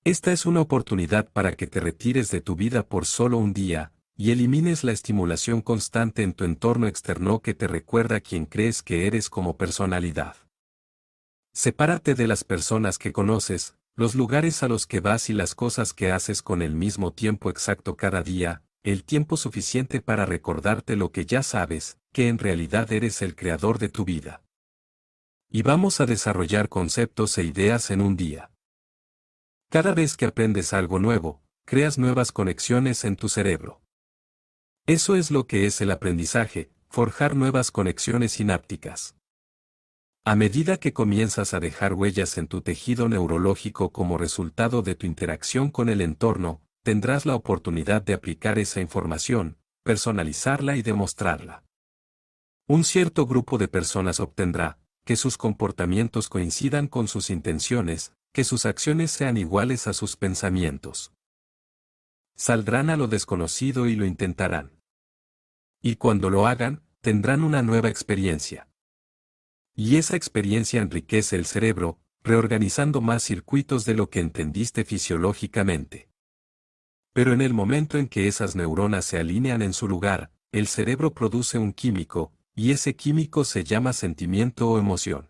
Esta es una oportunidad para que te retires de tu vida por solo un día, y elimines la estimulación constante en tu entorno externo que te recuerda quién crees que eres como personalidad. Sepárate de las personas que conoces, los lugares a los que vas y las cosas que haces con el mismo tiempo exacto cada día, el tiempo suficiente para recordarte lo que ya sabes, que en realidad eres el creador de tu vida. Y vamos a desarrollar conceptos e ideas en un día. Cada vez que aprendes algo nuevo, creas nuevas conexiones en tu cerebro. Eso es lo que es el aprendizaje, forjar nuevas conexiones sinápticas. A medida que comienzas a dejar huellas en tu tejido neurológico como resultado de tu interacción con el entorno, tendrás la oportunidad de aplicar esa información, personalizarla y demostrarla. Un cierto grupo de personas obtendrá que sus comportamientos coincidan con sus intenciones, que sus acciones sean iguales a sus pensamientos. Saldrán a lo desconocido y lo intentarán. Y cuando lo hagan, tendrán una nueva experiencia. Y esa experiencia enriquece el cerebro, reorganizando más circuitos de lo que entendiste fisiológicamente. Pero en el momento en que esas neuronas se alinean en su lugar, el cerebro produce un químico, y ese químico se llama sentimiento o emoción.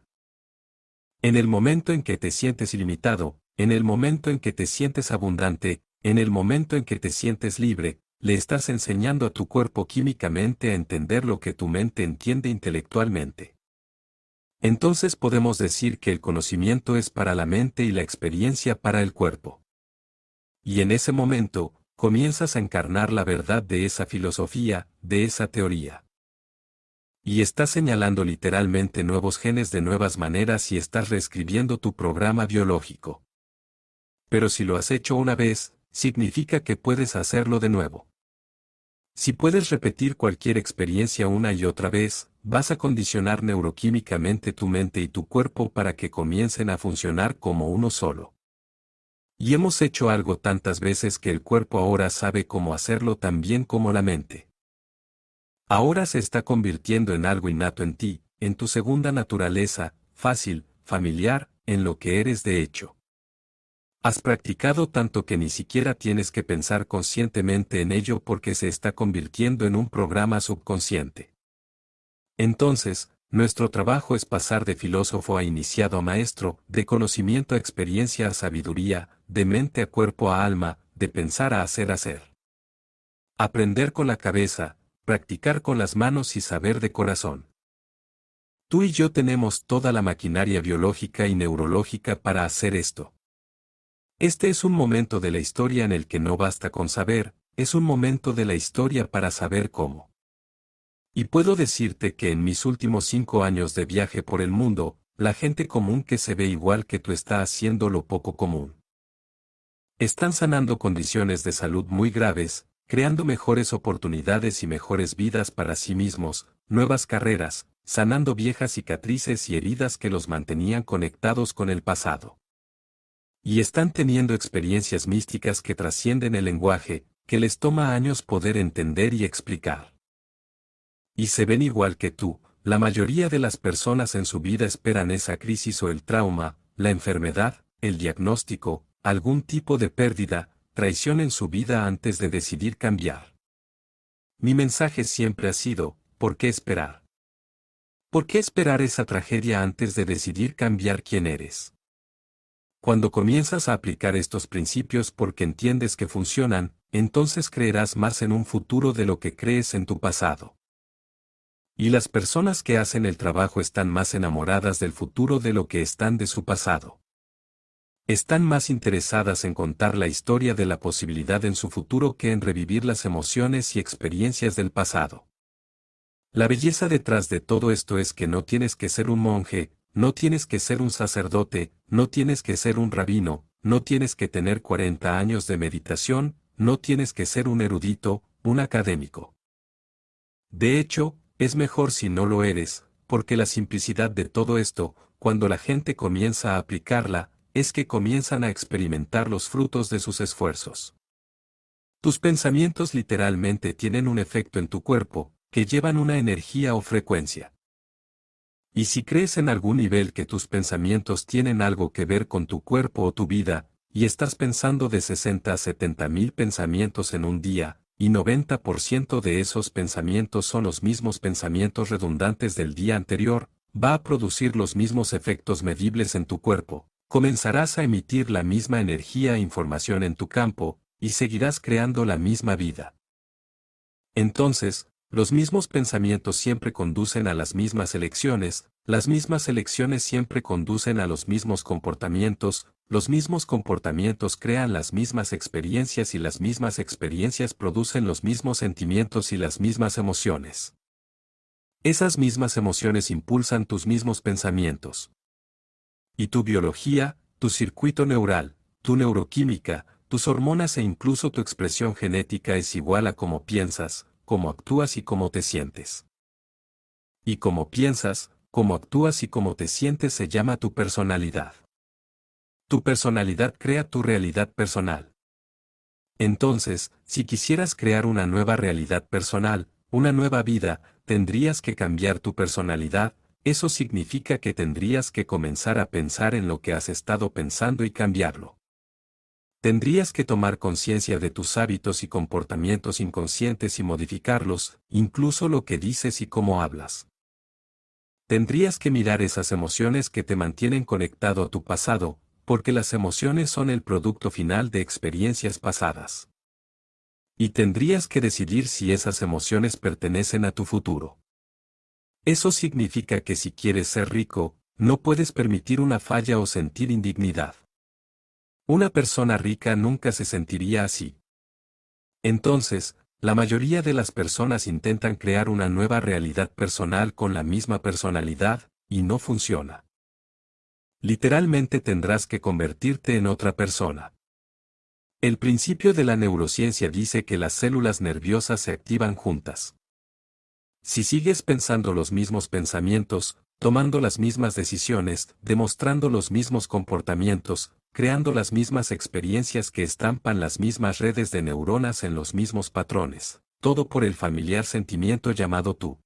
En el momento en que te sientes ilimitado, en el momento en que te sientes abundante, en el momento en que te sientes libre, le estás enseñando a tu cuerpo químicamente a entender lo que tu mente entiende intelectualmente. Entonces podemos decir que el conocimiento es para la mente y la experiencia para el cuerpo. Y en ese momento, comienzas a encarnar la verdad de esa filosofía, de esa teoría. Y estás señalando literalmente nuevos genes de nuevas maneras y estás reescribiendo tu programa biológico. Pero si lo has hecho una vez, significa que puedes hacerlo de nuevo. Si puedes repetir cualquier experiencia una y otra vez, vas a condicionar neuroquímicamente tu mente y tu cuerpo para que comiencen a funcionar como uno solo. Y hemos hecho algo tantas veces que el cuerpo ahora sabe cómo hacerlo tan bien como la mente. Ahora se está convirtiendo en algo innato en ti, en tu segunda naturaleza, fácil, familiar, en lo que eres de hecho. Has practicado tanto que ni siquiera tienes que pensar conscientemente en ello porque se está convirtiendo en un programa subconsciente. Entonces, nuestro trabajo es pasar de filósofo a iniciado a maestro, de conocimiento a experiencia a sabiduría, de mente a cuerpo a alma, de pensar a hacer hacer. Aprender con la cabeza, practicar con las manos y saber de corazón. Tú y yo tenemos toda la maquinaria biológica y neurológica para hacer esto. Este es un momento de la historia en el que no basta con saber, es un momento de la historia para saber cómo. Y puedo decirte que en mis últimos 5 años de viaje por el mundo, la gente común que se ve igual que tú está haciendo lo poco común. Están sanando condiciones de salud muy graves, creando mejores oportunidades y mejores vidas para sí mismos, nuevas carreras, sanando viejas cicatrices y heridas que los mantenían conectados con el pasado. Y están teniendo experiencias místicas que trascienden el lenguaje, que les toma años poder entender y explicar. Y se ven igual que tú, la mayoría de las personas en su vida esperan esa crisis o el trauma, la enfermedad, el diagnóstico, algún tipo de pérdida, traición en su vida antes de decidir cambiar. Mi mensaje siempre ha sido, ¿por qué esperar? ¿Por qué esperar esa tragedia antes de decidir cambiar quién eres? Cuando comienzas a aplicar estos principios porque entiendes que funcionan, entonces creerás más en un futuro de lo que crees en tu pasado. Y las personas que hacen el trabajo están más enamoradas del futuro de lo que están de su pasado. Están más interesadas en contar la historia de la posibilidad en su futuro que en revivir las emociones y experiencias del pasado. La belleza detrás de todo esto es que no tienes que ser un monje, no tienes que ser un sacerdote, no tienes que ser un rabino, no tienes que tener 40 años de meditación, no tienes que ser un erudito, un académico. De hecho, es mejor si no lo eres, porque la simplicidad de todo esto, cuando la gente comienza a aplicarla, es que comienzan a experimentar los frutos de sus esfuerzos. Tus pensamientos literalmente tienen un efecto en tu cuerpo, que llevan una energía o frecuencia. Y si crees en algún nivel que tus pensamientos tienen algo que ver con tu cuerpo o tu vida, y estás pensando de 60 a 70.000 pensamientos en un día, y 90% de esos pensamientos son los mismos pensamientos redundantes del día anterior, va a producir los mismos efectos medibles en tu cuerpo, comenzarás a emitir la misma energía e información en tu campo, y seguirás creando la misma vida. Entonces, los mismos pensamientos siempre conducen a las mismas elecciones, las mismas elecciones siempre conducen a los mismos comportamientos, los mismos comportamientos crean las mismas experiencias y las mismas experiencias producen los mismos sentimientos y las mismas emociones. Esas mismas emociones impulsan tus mismos pensamientos. Y tu biología, tu circuito neural, tu neuroquímica, tus hormonas e incluso tu expresión genética es igual a cómo piensas, cómo actúas y cómo te sientes. Y cómo piensas, cómo actúas y cómo te sientes se llama tu personalidad. Tu personalidad crea tu realidad personal. Entonces, si quisieras crear una nueva realidad personal, una nueva vida, tendrías que cambiar tu personalidad. Eso significa que tendrías que comenzar a pensar en lo que has estado pensando y cambiarlo. Tendrías que tomar conciencia de tus hábitos y comportamientos inconscientes y modificarlos, incluso lo que dices y cómo hablas. Tendrías que mirar esas emociones que te mantienen conectado a tu pasado, porque las emociones son el producto final de experiencias pasadas. Y tendrías que decidir si esas emociones pertenecen a tu futuro. Eso significa que si quieres ser rico, no puedes permitir una falla o sentir indignidad. Una persona rica nunca se sentiría así. Entonces, la mayoría de las personas intentan crear una nueva realidad personal con la misma personalidad, y no funciona. Literalmente tendrás que convertirte en otra persona. El principio de la neurociencia dice que las células nerviosas se activan juntas. Si sigues pensando los mismos pensamientos, tomando las mismas decisiones, demostrando los mismos comportamientos, creando las mismas experiencias que estampan las mismas redes de neuronas en los mismos patrones, todo por el familiar sentimiento llamado tú.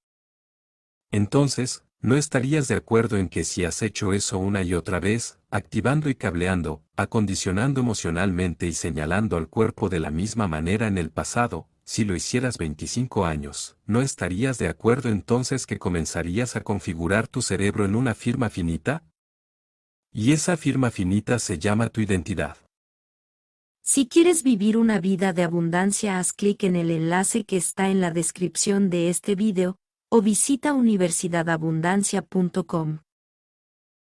Entonces, no estarías de acuerdo en que si has hecho eso una y otra vez, activando y cableando, acondicionando emocionalmente y señalando al cuerpo de la misma manera en el pasado, si lo hicieras 25 años, ¿no estarías de acuerdo entonces que comenzarías a configurar tu cerebro en una firma finita? Y esa firma finita se llama tu identidad. Si quieres vivir una vida de abundancia, haz clic en el enlace que está en la descripción de este video, o visita universidadabundancia.com.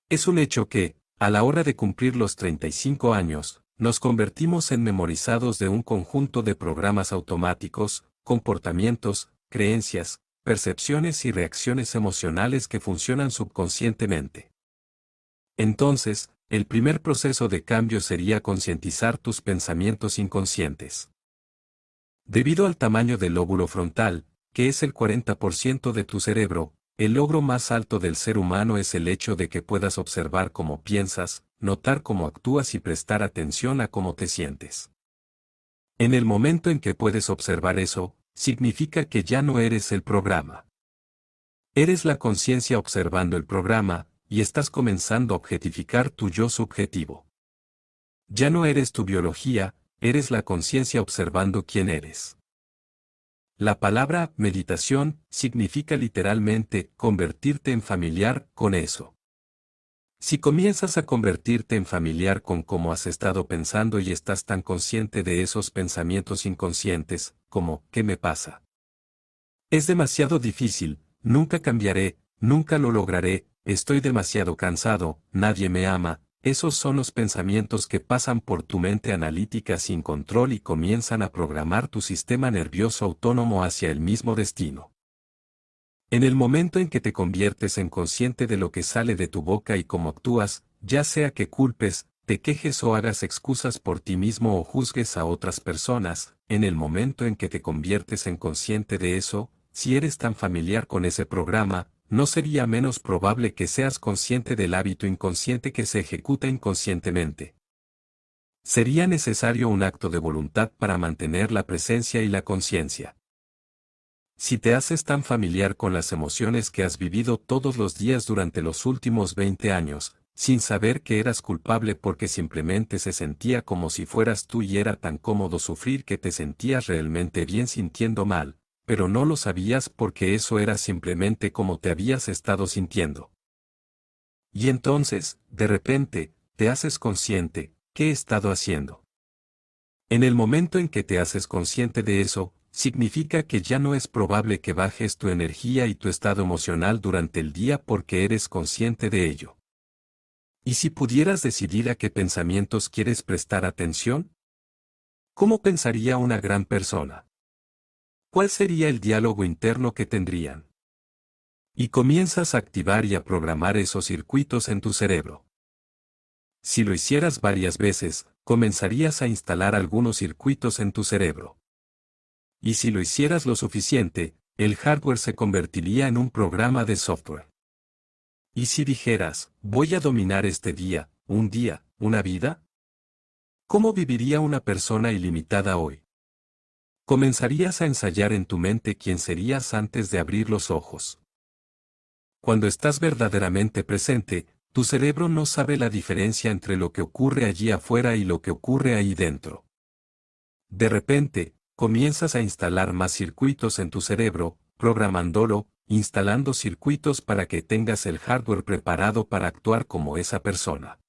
Es un hecho que, a la hora de cumplir los 35 años, nos convertimos en memorizados de un conjunto de programas automáticos, comportamientos, creencias, percepciones y reacciones emocionales que funcionan subconscientemente. Entonces, el primer proceso de cambio sería concientizar tus pensamientos inconscientes. Debido al tamaño del lóbulo frontal, que es el 40% de tu cerebro, el logro más alto del ser humano es el hecho de que puedas observar cómo piensas, notar cómo actúas y prestar atención a cómo te sientes. En el momento en que puedes observar eso, significa que ya no eres el programa. Eres la conciencia observando el programa, y estás comenzando a objetificar tu yo subjetivo. Ya no eres tu biología, eres la conciencia observando quién eres. La palabra meditación significa literalmente convertirte en familiar con eso. Si comienzas a convertirte en familiar con cómo has estado pensando y estás tan consciente de esos pensamientos inconscientes, como ¿qué me pasa? Es demasiado difícil, nunca cambiaré, nunca lo lograré, estoy demasiado cansado, nadie me ama. Esos son los pensamientos que pasan por tu mente analítica sin control y comienzan a programar tu sistema nervioso autónomo hacia el mismo destino. En el momento en que te conviertes en consciente de lo que sale de tu boca y cómo actúas, ya sea que culpes, te quejes o hagas excusas por ti mismo o juzgues a otras personas, en el momento en que te conviertes en consciente de eso, si eres tan familiar con ese programa, no sería menos probable que seas consciente del hábito inconsciente que se ejecuta inconscientemente. Sería necesario un acto de voluntad para mantener la presencia y la conciencia. Si te haces tan familiar con las emociones que has vivido todos los días durante los últimos 20 años, sin saber que eras culpable porque simplemente se sentía como si fueras tú y era tan cómodo sufrir que te sentías realmente bien sintiendo mal, pero no lo sabías porque eso era simplemente como te habías estado sintiendo. Y entonces, de repente, te haces consciente, ¿qué he estado haciendo? En el momento en que te haces consciente de eso, significa que ya no es probable que bajes tu energía y tu estado emocional durante el día porque eres consciente de ello. ¿Y si pudieras decidir a qué pensamientos quieres prestar atención? ¿Cómo pensaría una gran persona? ¿Cuál sería el diálogo interno que tendrían? Y comienzas a activar y a programar esos circuitos en tu cerebro. Si lo hicieras varias veces, comenzarías a instalar algunos circuitos en tu cerebro. Y si lo hicieras lo suficiente, el hardware se convertiría en un programa de software. ¿Y si dijeras, voy a dominar este día, un día, una vida? ¿Cómo viviría una persona ilimitada hoy? Comenzarías a ensayar en tu mente quién serías antes de abrir los ojos. Cuando estás verdaderamente presente, tu cerebro no sabe la diferencia entre lo que ocurre allí afuera y lo que ocurre ahí dentro. De repente, comienzas a instalar más circuitos en tu cerebro, programándolo, instalando circuitos para que tengas el hardware preparado para actuar como esa persona.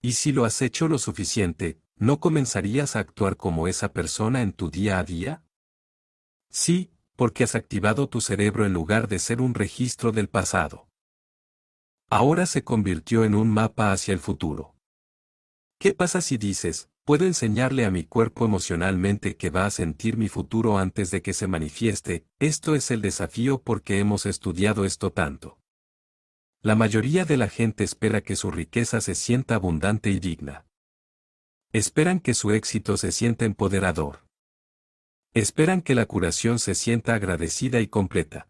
Y si lo has hecho lo suficiente, ¿no comenzarías a actuar como esa persona en tu día a día? Sí, porque has activado tu cerebro en lugar de ser un registro del pasado. Ahora se convirtió en un mapa hacia el futuro. ¿Qué pasa si dices, puedo enseñarle a mi cuerpo emocionalmente que va a sentir mi futuro antes de que se manifieste? Esto es el desafío porque hemos estudiado esto tanto. La mayoría de la gente espera que su riqueza se sienta abundante y digna. Esperan que su éxito se sienta empoderador. Esperan que la curación se sienta agradecida y completa.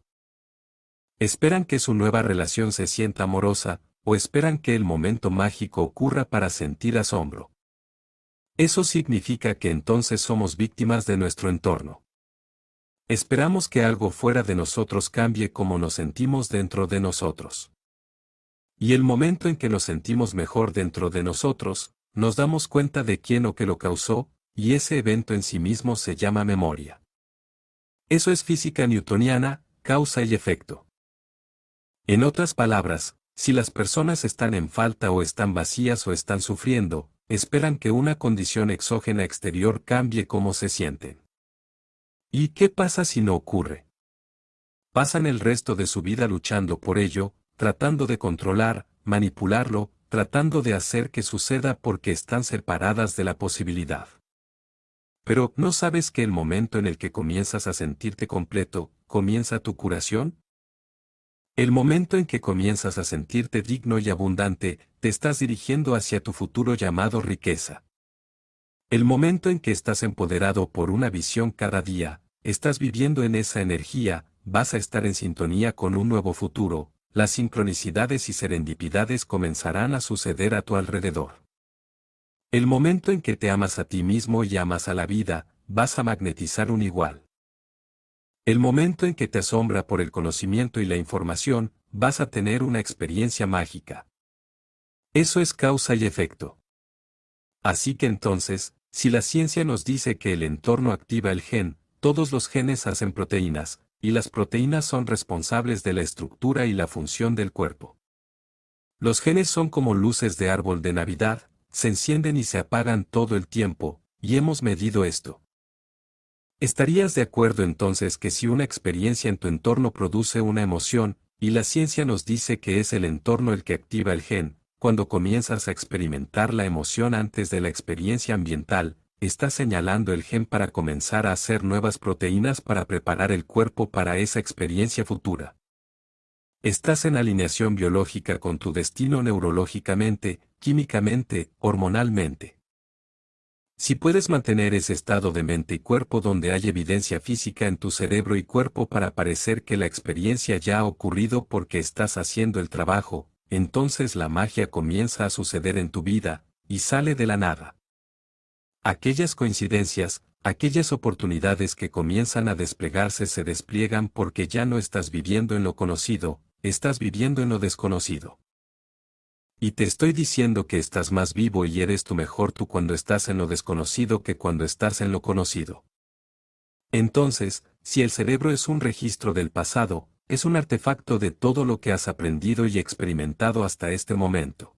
Esperan que su nueva relación se sienta amorosa, o esperan que el momento mágico ocurra para sentir asombro. Eso significa que entonces somos víctimas de nuestro entorno. Esperamos que algo fuera de nosotros cambie como nos sentimos dentro de nosotros. Y el momento en que nos sentimos mejor dentro de nosotros, nos damos cuenta de quién o qué lo causó, y ese evento en sí mismo se llama memoria. Eso es física newtoniana, causa y efecto. En otras palabras, si las personas están en falta o están vacías o están sufriendo, esperan que una condición exógena exterior cambie cómo se sienten. ¿Y qué pasa si no ocurre? Pasan el resto de su vida luchando por ello, tratando de controlar, manipularlo, tratando de hacer que suceda porque están separadas de la posibilidad. Pero, ¿no sabes que el momento en el que comienzas a sentirte completo, comienza tu curación? El momento en que comienzas a sentirte digno y abundante, te estás dirigiendo hacia tu futuro llamado riqueza. El momento en que estás empoderado por una visión cada día, estás viviendo en esa energía, vas a estar en sintonía con un nuevo futuro, las sincronicidades y serendipidades comenzarán a suceder a tu alrededor. El momento en que te amas a ti mismo y amas a la vida, vas a magnetizar un igual. El momento en que te asombra por el conocimiento y la información, vas a tener una experiencia mágica. Eso es causa y efecto. Así que entonces, si la ciencia nos dice que el entorno activa el gen, todos los genes hacen proteínas, y las proteínas son responsables de la estructura y la función del cuerpo. Los genes son como luces de árbol de Navidad, se encienden y se apagan todo el tiempo, y hemos medido esto. ¿Estarías de acuerdo entonces que si una experiencia en tu entorno produce una emoción, y la ciencia nos dice que es el entorno el que activa el gen, cuando comienzas a experimentar la emoción antes de la experiencia ambiental, estás señalando el gen para comenzar a hacer nuevas proteínas para preparar el cuerpo para esa experiencia futura? Estás en alineación biológica con tu destino neurológicamente, químicamente, hormonalmente. Si puedes mantener ese estado de mente y cuerpo donde hay evidencia física en tu cerebro y cuerpo para parecer que la experiencia ya ha ocurrido porque estás haciendo el trabajo, entonces la magia comienza a suceder en tu vida, y sale de la nada. Aquellas coincidencias, aquellas oportunidades que comienzan a desplegarse se despliegan porque ya no estás viviendo en lo conocido, estás viviendo en lo desconocido. Y te estoy diciendo que estás más vivo y eres tu mejor tú cuando estás en lo desconocido que cuando estás en lo conocido. Entonces, si el cerebro es un registro del pasado, es un artefacto de todo lo que has aprendido y experimentado hasta este momento.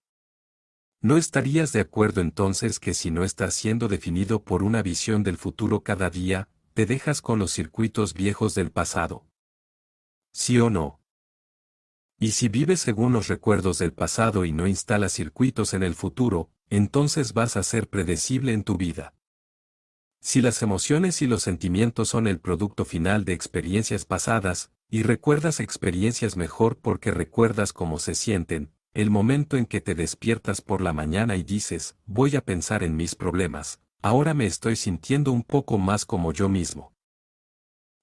¿No estarías de acuerdo entonces que si no estás siendo definido por una visión del futuro cada día, te dejas con los circuitos viejos del pasado? ¿Sí o no? Y si vives según los recuerdos del pasado y no instalas circuitos en el futuro, entonces vas a ser predecible en tu vida. Si las emociones y los sentimientos son el producto final de experiencias pasadas, y recuerdas experiencias mejor porque recuerdas cómo se sienten, el momento en que te despiertas por la mañana y dices, voy a pensar en mis problemas, ahora me estoy sintiendo un poco más como yo mismo.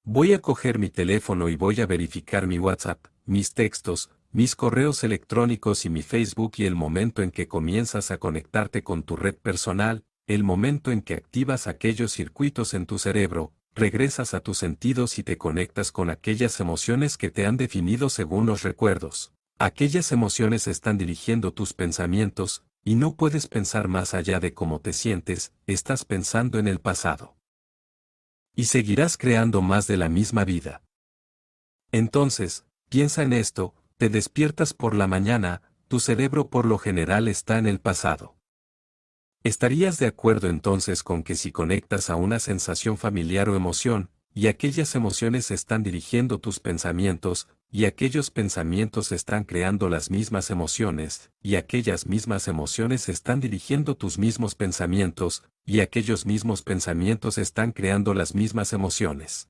Voy a coger mi teléfono y voy a verificar mi WhatsApp, mis textos, mis correos electrónicos y mi Facebook, y el momento en que comienzas a conectarte con tu red personal, el momento en que activas aquellos circuitos en tu cerebro, regresas a tus sentidos y te conectas con aquellas emociones que te han definido según los recuerdos. Aquellas emociones están dirigiendo tus pensamientos, y no puedes pensar más allá de cómo te sientes, estás pensando en el pasado. Y seguirás creando más de la misma vida. Entonces, piensa en esto, te despiertas por la mañana, tu cerebro por lo general está en el pasado. ¿Estarías de acuerdo entonces con que si conectas a una sensación familiar o emoción, y aquellas emociones están dirigiendo tus pensamientos, y aquellos pensamientos están creando las mismas emociones, y aquellas mismas emociones están dirigiendo tus mismos pensamientos, y aquellos mismos pensamientos están creando las mismas emociones?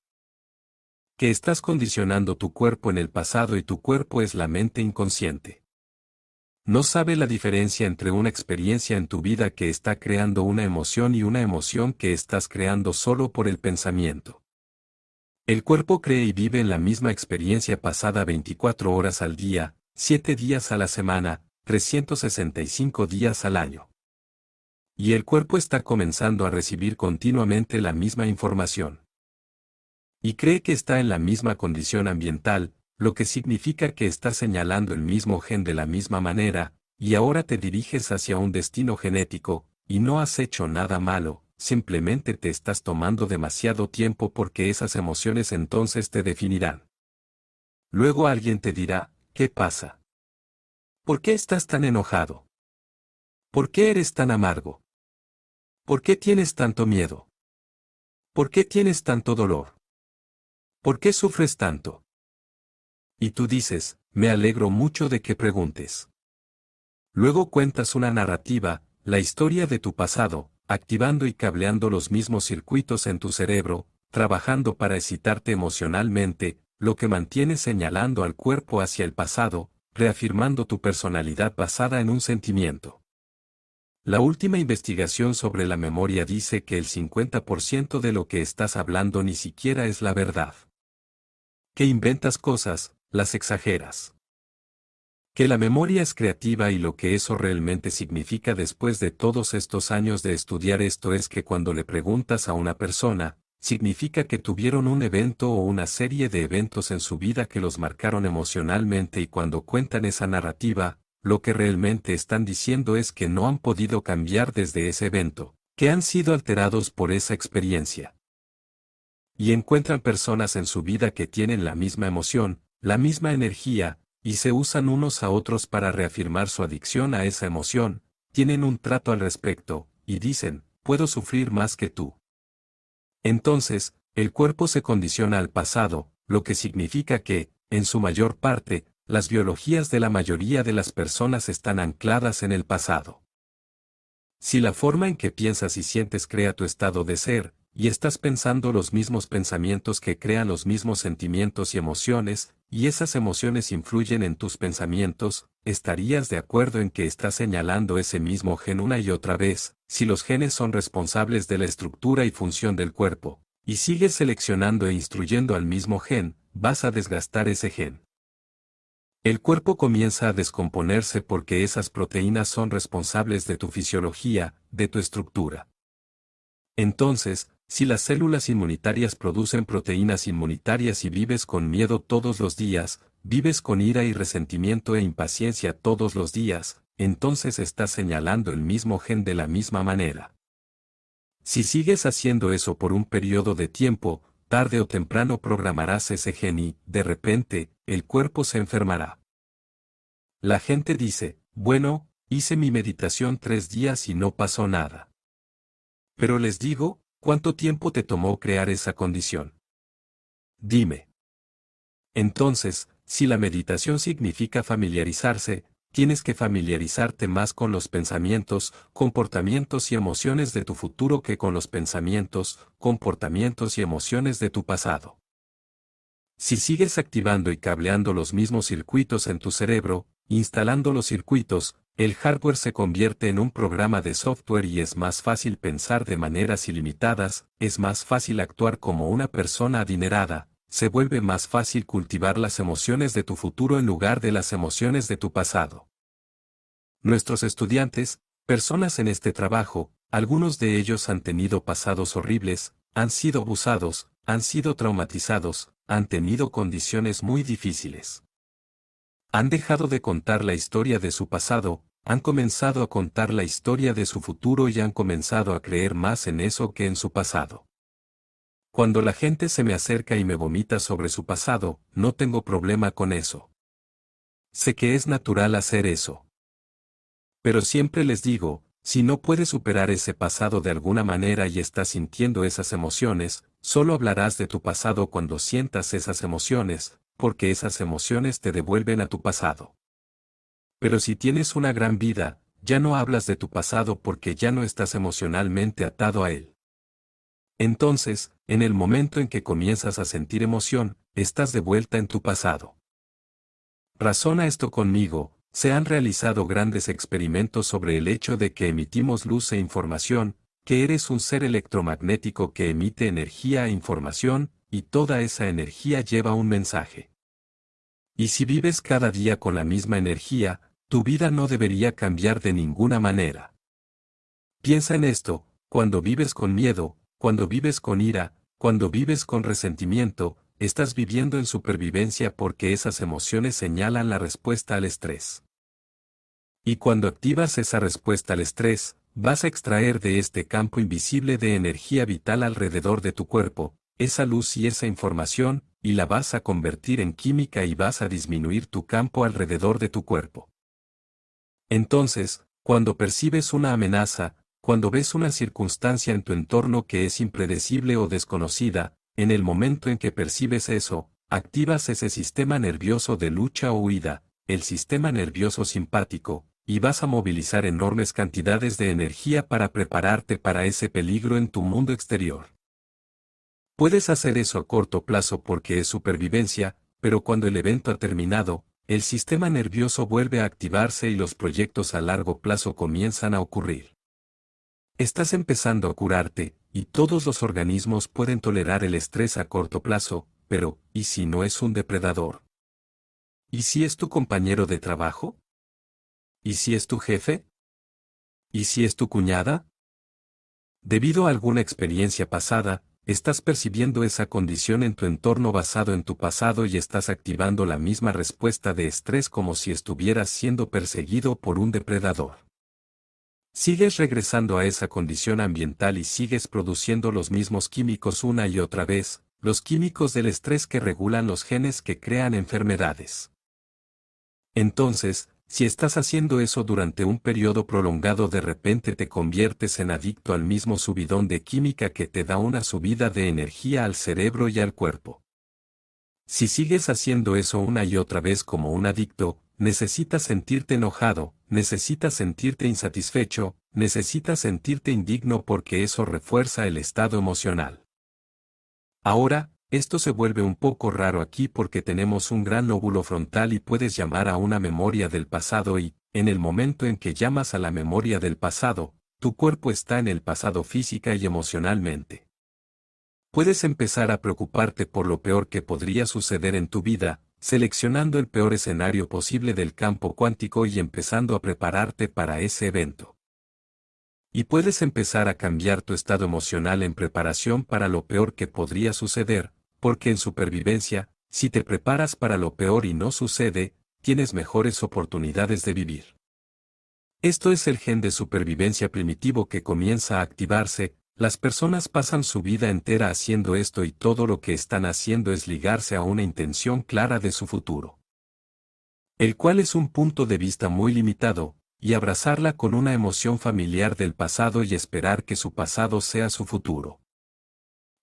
Que estás condicionando tu cuerpo en el pasado y tu cuerpo es la mente inconsciente. No sabe la diferencia entre una experiencia en tu vida que está creando una emoción y una emoción que estás creando solo por el pensamiento. El cuerpo cree y vive en la misma experiencia pasada 24 horas al día, 7 días a la semana, 365 días al año. Y el cuerpo está comenzando a recibir continuamente la misma información. Y cree que está en la misma condición ambiental, lo que significa que está señalando el mismo gen de la misma manera, y ahora te diriges hacia un destino genético, y no has hecho nada malo, simplemente te estás tomando demasiado tiempo porque esas emociones entonces te definirán. Luego alguien te dirá, ¿qué pasa? ¿Por qué estás tan enojado? ¿Por qué eres tan amargo? ¿Por qué tienes tanto miedo? ¿Por qué tienes tanto dolor? ¿Por qué sufres tanto? Y tú dices, me alegro mucho de que preguntes. Luego cuentas una narrativa, la historia de tu pasado, activando y cableando los mismos circuitos en tu cerebro, trabajando para excitarte emocionalmente, lo que mantiene señalando al cuerpo hacia el pasado, reafirmando tu personalidad basada en un sentimiento. La última investigación sobre la memoria dice que el 50% de lo que estás hablando ni siquiera es la verdad. Que inventas cosas, las exageras. Que la memoria es creativa, y lo que eso realmente significa después de todos estos años de estudiar esto es que cuando le preguntas a una persona, significa que tuvieron un evento o una serie de eventos en su vida que los marcaron emocionalmente, y cuando cuentan esa narrativa, lo que realmente están diciendo es que no han podido cambiar desde ese evento, que han sido alterados por esa experiencia. Y encuentran personas en su vida que tienen la misma emoción, la misma energía, y se usan unos a otros para reafirmar su adicción a esa emoción, tienen un trato al respecto, y dicen, puedo sufrir más que tú. Entonces, el cuerpo se condiciona al pasado, lo que significa que, en su mayor parte, las biologías de la mayoría de las personas están ancladas en el pasado. Si la forma en que piensas y sientes crea tu estado de ser, y estás pensando los mismos pensamientos que crean los mismos sentimientos y emociones, y esas emociones influyen en tus pensamientos, ¿estarías de acuerdo en que estás señalando ese mismo gen una y otra vez? Si los genes son responsables de la estructura y función del cuerpo, y sigues seleccionando e instruyendo al mismo gen, vas a desgastar ese gen. El cuerpo comienza a descomponerse porque esas proteínas son responsables de tu fisiología, de tu estructura. Entonces, si las células inmunitarias producen proteínas inmunitarias y vives con miedo todos los días, vives con ira y resentimiento e impaciencia todos los días, entonces estás señalando el mismo gen de la misma manera. Si sigues haciendo eso por un periodo de tiempo, tarde o temprano programarás ese gen y, de repente, el cuerpo se enfermará. La gente dice, bueno, hice mi meditación 3 días y no pasó nada. Pero les digo, ¿cuánto tiempo te tomó crear esa condición? Dime. Entonces, si la meditación significa familiarizarse, tienes que familiarizarte más con los pensamientos, comportamientos y emociones de tu futuro que con los pensamientos, comportamientos y emociones de tu pasado. Si sigues activando y cableando los mismos circuitos en tu cerebro, instalando los circuitos, el hardware se convierte en un programa de software y es más fácil pensar de maneras ilimitadas, es más fácil actuar como una persona adinerada, se vuelve más fácil cultivar las emociones de tu futuro en lugar de las emociones de tu pasado. Nuestros estudiantes, personas en este trabajo, algunos de ellos han tenido pasados horribles, han sido abusados, han sido traumatizados, han tenido condiciones muy difíciles. Han dejado de contar la historia de su pasado, han comenzado a contar la historia de su futuro y han comenzado a creer más en eso que en su pasado. Cuando la gente se me acerca y me vomita sobre su pasado, no tengo problema con eso. Sé que es natural hacer eso. Pero siempre les digo, si no puedes superar ese pasado de alguna manera y estás sintiendo esas emociones, solo hablarás de tu pasado cuando sientas esas emociones, porque esas emociones te devuelven a tu pasado. Pero si tienes una gran vida, ya no hablas de tu pasado porque ya no estás emocionalmente atado a él. Entonces, en el momento en que comienzas a sentir emoción, estás de vuelta en tu pasado. Razona esto conmigo. Se han realizado grandes experimentos sobre el hecho de que emitimos luz e información, que eres un ser electromagnético que emite energía e información, y toda esa energía lleva un mensaje. Y si vives cada día con la misma energía, tu vida no debería cambiar de ninguna manera. Piensa en esto, cuando vives con miedo, cuando vives con ira, cuando vives con resentimiento, estás viviendo en supervivencia porque esas emociones señalan la respuesta al estrés. Y cuando activas esa respuesta al estrés, vas a extraer de este campo invisible de energía vital alrededor de tu cuerpo, esa luz y esa información, y la vas a convertir en química y vas a disminuir tu campo alrededor de tu cuerpo. Entonces, cuando percibes una amenaza, cuando ves una circunstancia en tu entorno que es impredecible o desconocida, en el momento en que percibes eso, activas ese sistema nervioso de lucha o huida, el sistema nervioso simpático, y vas a movilizar enormes cantidades de energía para prepararte para ese peligro en tu mundo exterior. Puedes hacer eso a corto plazo porque es supervivencia, pero cuando el evento ha terminado, el sistema nervioso vuelve a activarse y los proyectos a largo plazo comienzan a ocurrir. Estás empezando a curarte, y todos los organismos pueden tolerar el estrés a corto plazo, pero, ¿y si no es un depredador? ¿Y si es tu compañero de trabajo? ¿Y si es tu jefe? ¿Y si es tu cuñada? Debido a alguna experiencia pasada, estás percibiendo esa condición en tu entorno basado en tu pasado y estás activando la misma respuesta de estrés como si estuvieras siendo perseguido por un depredador. Sigues regresando a esa condición ambiental y sigues produciendo los mismos químicos una y otra vez, los químicos del estrés que regulan los genes que crean enfermedades. Entonces, si estás haciendo eso durante un periodo prolongado, de repente te conviertes en adicto al mismo subidón de química que te da una subida de energía al cerebro y al cuerpo. Si sigues haciendo eso una y otra vez como un adicto, necesitas sentirte enojado, necesitas sentirte insatisfecho, necesitas sentirte indigno porque eso refuerza el estado emocional. Ahora, esto se vuelve un poco raro aquí porque tenemos un gran lóbulo frontal y puedes llamar a una memoria del pasado y, en el momento en que llamas a la memoria del pasado, tu cuerpo está en el pasado física y emocionalmente. Puedes empezar a preocuparte por lo peor que podría suceder en tu vida, seleccionando el peor escenario posible del campo cuántico y empezando a prepararte para ese evento. Y puedes empezar a cambiar tu estado emocional en preparación para lo peor que podría suceder, porque en supervivencia, si te preparas para lo peor y no sucede, tienes mejores oportunidades de vivir. Esto es el gen de supervivencia primitivo que comienza a activarse. Las personas pasan su vida entera haciendo esto y todo lo que están haciendo es ligarse a una intención clara de su futuro, el cual es un punto de vista muy limitado, y abrazarla con una emoción familiar del pasado y esperar que su pasado sea su futuro.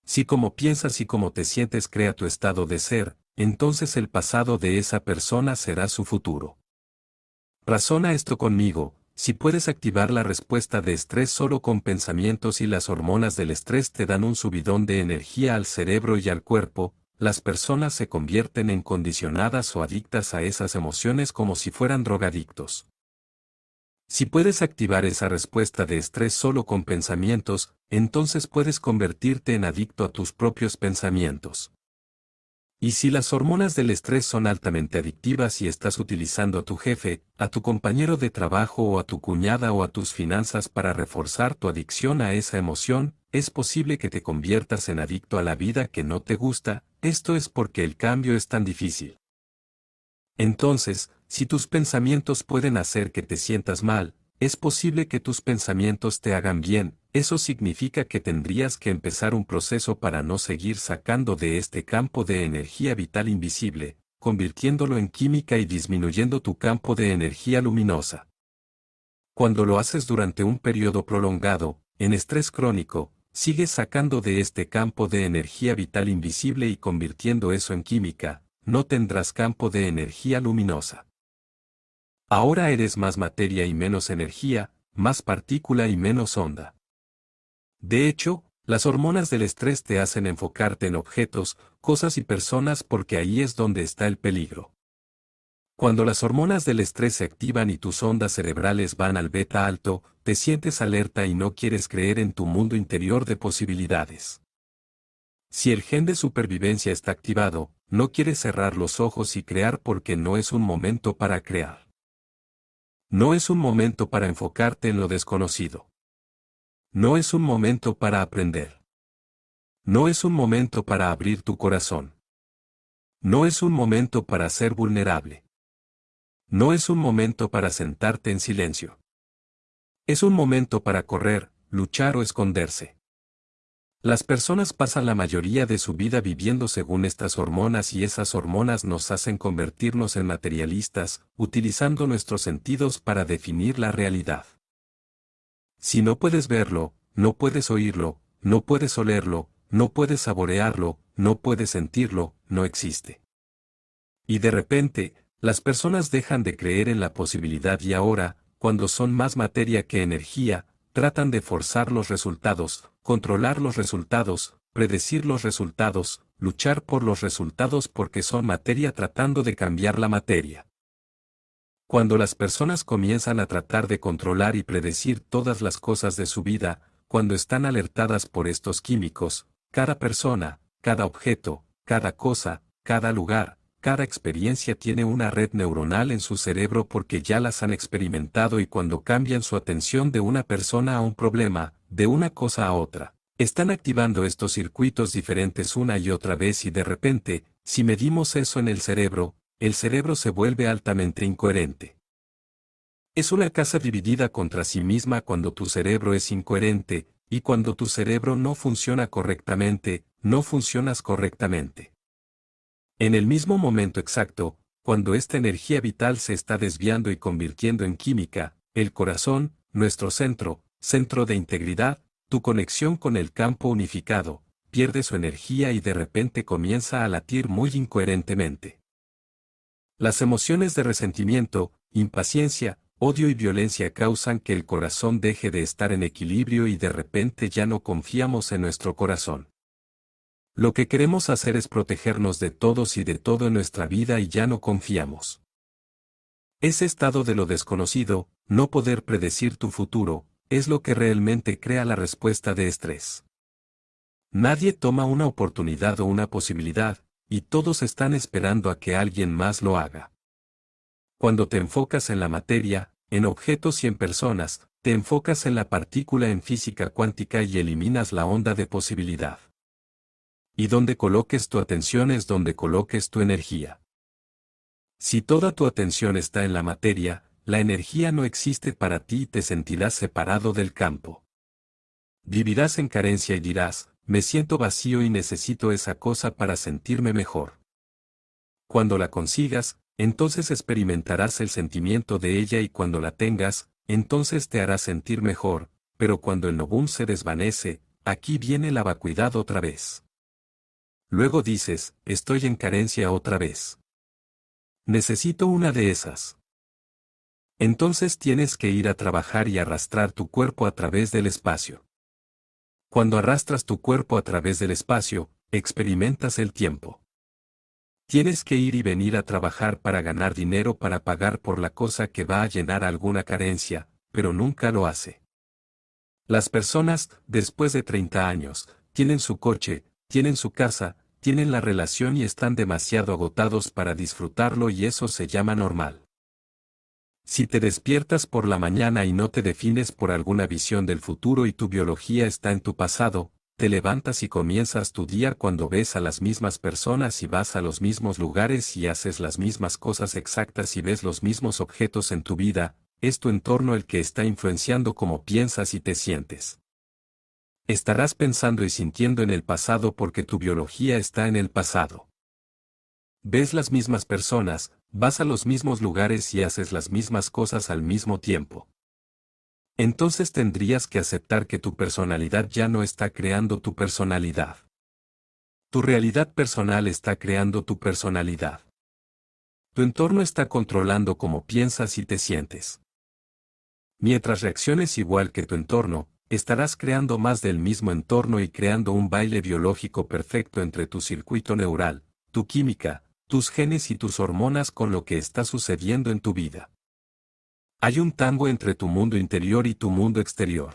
Si como piensas y como te sientes crea tu estado de ser, entonces el pasado de esa persona será su futuro. Razona esto conmigo. Si puedes activar la respuesta de estrés solo con pensamientos y las hormonas del estrés te dan un subidón de energía al cerebro y al cuerpo, las personas se convierten en condicionadas o adictas a esas emociones como si fueran drogadictos. Si puedes activar esa respuesta de estrés solo con pensamientos, entonces puedes convertirte en adicto a tus propios pensamientos. Y si las hormonas del estrés son altamente adictivas y estás utilizando a tu jefe, a tu compañero de trabajo o a tu cuñada o a tus finanzas para reforzar tu adicción a esa emoción, es posible que te conviertas en adicto a la vida que no te gusta. Esto es porque el cambio es tan difícil. Entonces, si tus pensamientos pueden hacer que te sientas mal, es posible que tus pensamientos te hagan bien. Eso significa que tendrías que empezar un proceso para no seguir sacando de este campo de energía vital invisible, convirtiéndolo en química y disminuyendo tu campo de energía luminosa. Cuando lo haces durante un periodo prolongado, en estrés crónico, sigues sacando de este campo de energía vital invisible y convirtiendo eso en química, no tendrás campo de energía luminosa. Ahora eres más materia y menos energía, más partícula y menos onda. De hecho, las hormonas del estrés te hacen enfocarte en objetos, cosas y personas porque ahí es donde está el peligro. Cuando las hormonas del estrés se activan y tus ondas cerebrales van al beta alto, te sientes alerta y no quieres creer en tu mundo interior de posibilidades. Si el gen de supervivencia está activado, no quieres cerrar los ojos y crear porque no es un momento para crear. No es un momento para enfocarte en lo desconocido. No es un momento para aprender. No es un momento para abrir tu corazón. No es un momento para ser vulnerable. No es un momento para sentarte en silencio. Es un momento para correr, luchar o esconderse. Las personas pasan la mayoría de su vida viviendo según estas hormonas y esas hormonas nos hacen convertirnos en materialistas, utilizando nuestros sentidos para definir la realidad. Si no puedes verlo, no puedes oírlo, no puedes olerlo, no puedes saborearlo, no puedes sentirlo, no existe. Y de repente, las personas dejan de creer en la posibilidad y ahora, cuando son más materia que energía, tratan de forzar los resultados, controlar los resultados, predecir los resultados, luchar por los resultados porque son materia tratando de cambiar la materia. Cuando las personas comienzan a tratar de controlar y predecir todas las cosas de su vida, cuando están alertadas por estos químicos, cada persona, cada objeto, cada cosa, cada lugar, cada experiencia tiene una red neuronal en su cerebro porque ya las han experimentado y cuando cambian su atención de una persona a un problema, de una cosa a otra, están activando estos circuitos diferentes una y otra vez y de repente, si medimos eso en el cerebro se vuelve altamente incoherente. Es una casa dividida contra sí misma cuando tu cerebro es incoherente, y cuando tu cerebro no funciona correctamente, no funcionas correctamente. En el mismo momento exacto, cuando esta energía vital se está desviando y convirtiendo en química, el corazón, nuestro centro, centro de integridad, tu conexión con el campo unificado, pierde su energía y de repente comienza a latir muy incoherentemente. Las emociones de resentimiento, impaciencia, odio y violencia causan que el corazón deje de estar en equilibrio y de repente ya no confiamos en nuestro corazón. Lo que queremos hacer es protegernos de todos y de todo en nuestra vida y ya no confiamos. Ese estado de lo desconocido, no poder predecir tu futuro, es lo que realmente crea la respuesta de estrés. Nadie toma una oportunidad o una posibilidad, y todos están esperando a que alguien más lo haga. Cuando te enfocas en la materia, en objetos y en personas, te enfocas en la partícula en física cuántica y eliminas la onda de posibilidad. Y donde coloques tu atención es donde coloques tu energía. Si toda tu atención está en la materia, la energía no existe para ti y te sentirás separado del campo. Vivirás en carencia y dirás, me siento vacío y necesito esa cosa para sentirme mejor. Cuando la consigas, entonces experimentarás el sentimiento de ella y cuando la tengas, entonces te hará sentir mejor, pero cuando el Nobum se desvanece, aquí viene la vacuidad otra vez. Luego dices, estoy en carencia otra vez. Necesito una de esas. Entonces tienes que ir a trabajar y arrastrar tu cuerpo a través del espacio. Cuando arrastras tu cuerpo a través del espacio, experimentas el tiempo. Tienes que ir y venir a trabajar para ganar dinero para pagar por la cosa que va a llenar alguna carencia, pero nunca lo hace. Las personas, después de 30 años, tienen su coche, tienen su casa, tienen la relación y están demasiado agotados para disfrutarlo y eso se llama normal. Si te despiertas por la mañana y no te defines por alguna visión del futuro y tu biología está en tu pasado, te levantas y comienzas tu día cuando ves a las mismas personas y vas a los mismos lugares y haces las mismas cosas exactas y ves los mismos objetos en tu vida, es tu entorno el que está influenciando cómo piensas y te sientes. Estarás pensando y sintiendo en el pasado porque tu biología está en el pasado. Ves las mismas personas, vas a los mismos lugares y haces las mismas cosas al mismo tiempo. Entonces tendrías que aceptar que tu personalidad ya no está creando tu personalidad. Tu realidad personal está creando tu personalidad. Tu entorno está controlando cómo piensas y te sientes. Mientras reacciones igual que tu entorno, estarás creando más del mismo entorno y creando un baile biológico perfecto entre tu circuito neural, tu química, tus genes y tus hormonas con lo que está sucediendo en tu vida. Hay un tango entre tu mundo interior y tu mundo exterior.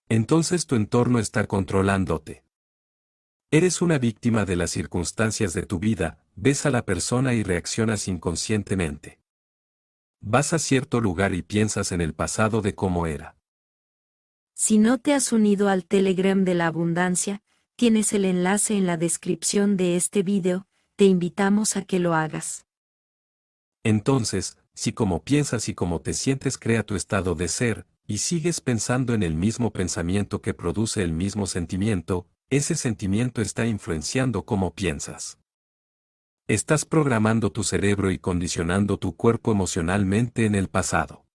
Entonces tu entorno está controlándote. Eres una víctima de las circunstancias de tu vida, ves a la persona y reaccionas inconscientemente. Vas a cierto lugar y piensas en el pasado de cómo era. Si no te has unido al Telegram de la Abundancia, tienes el enlace en la descripción de este video, te invitamos a que lo hagas. Entonces, si como piensas y como te sientes crea tu estado de ser, y sigues pensando en el mismo pensamiento que produce el mismo sentimiento, ese sentimiento está influenciando cómo piensas. Estás programando tu cerebro y condicionando tu cuerpo emocionalmente en el pasado.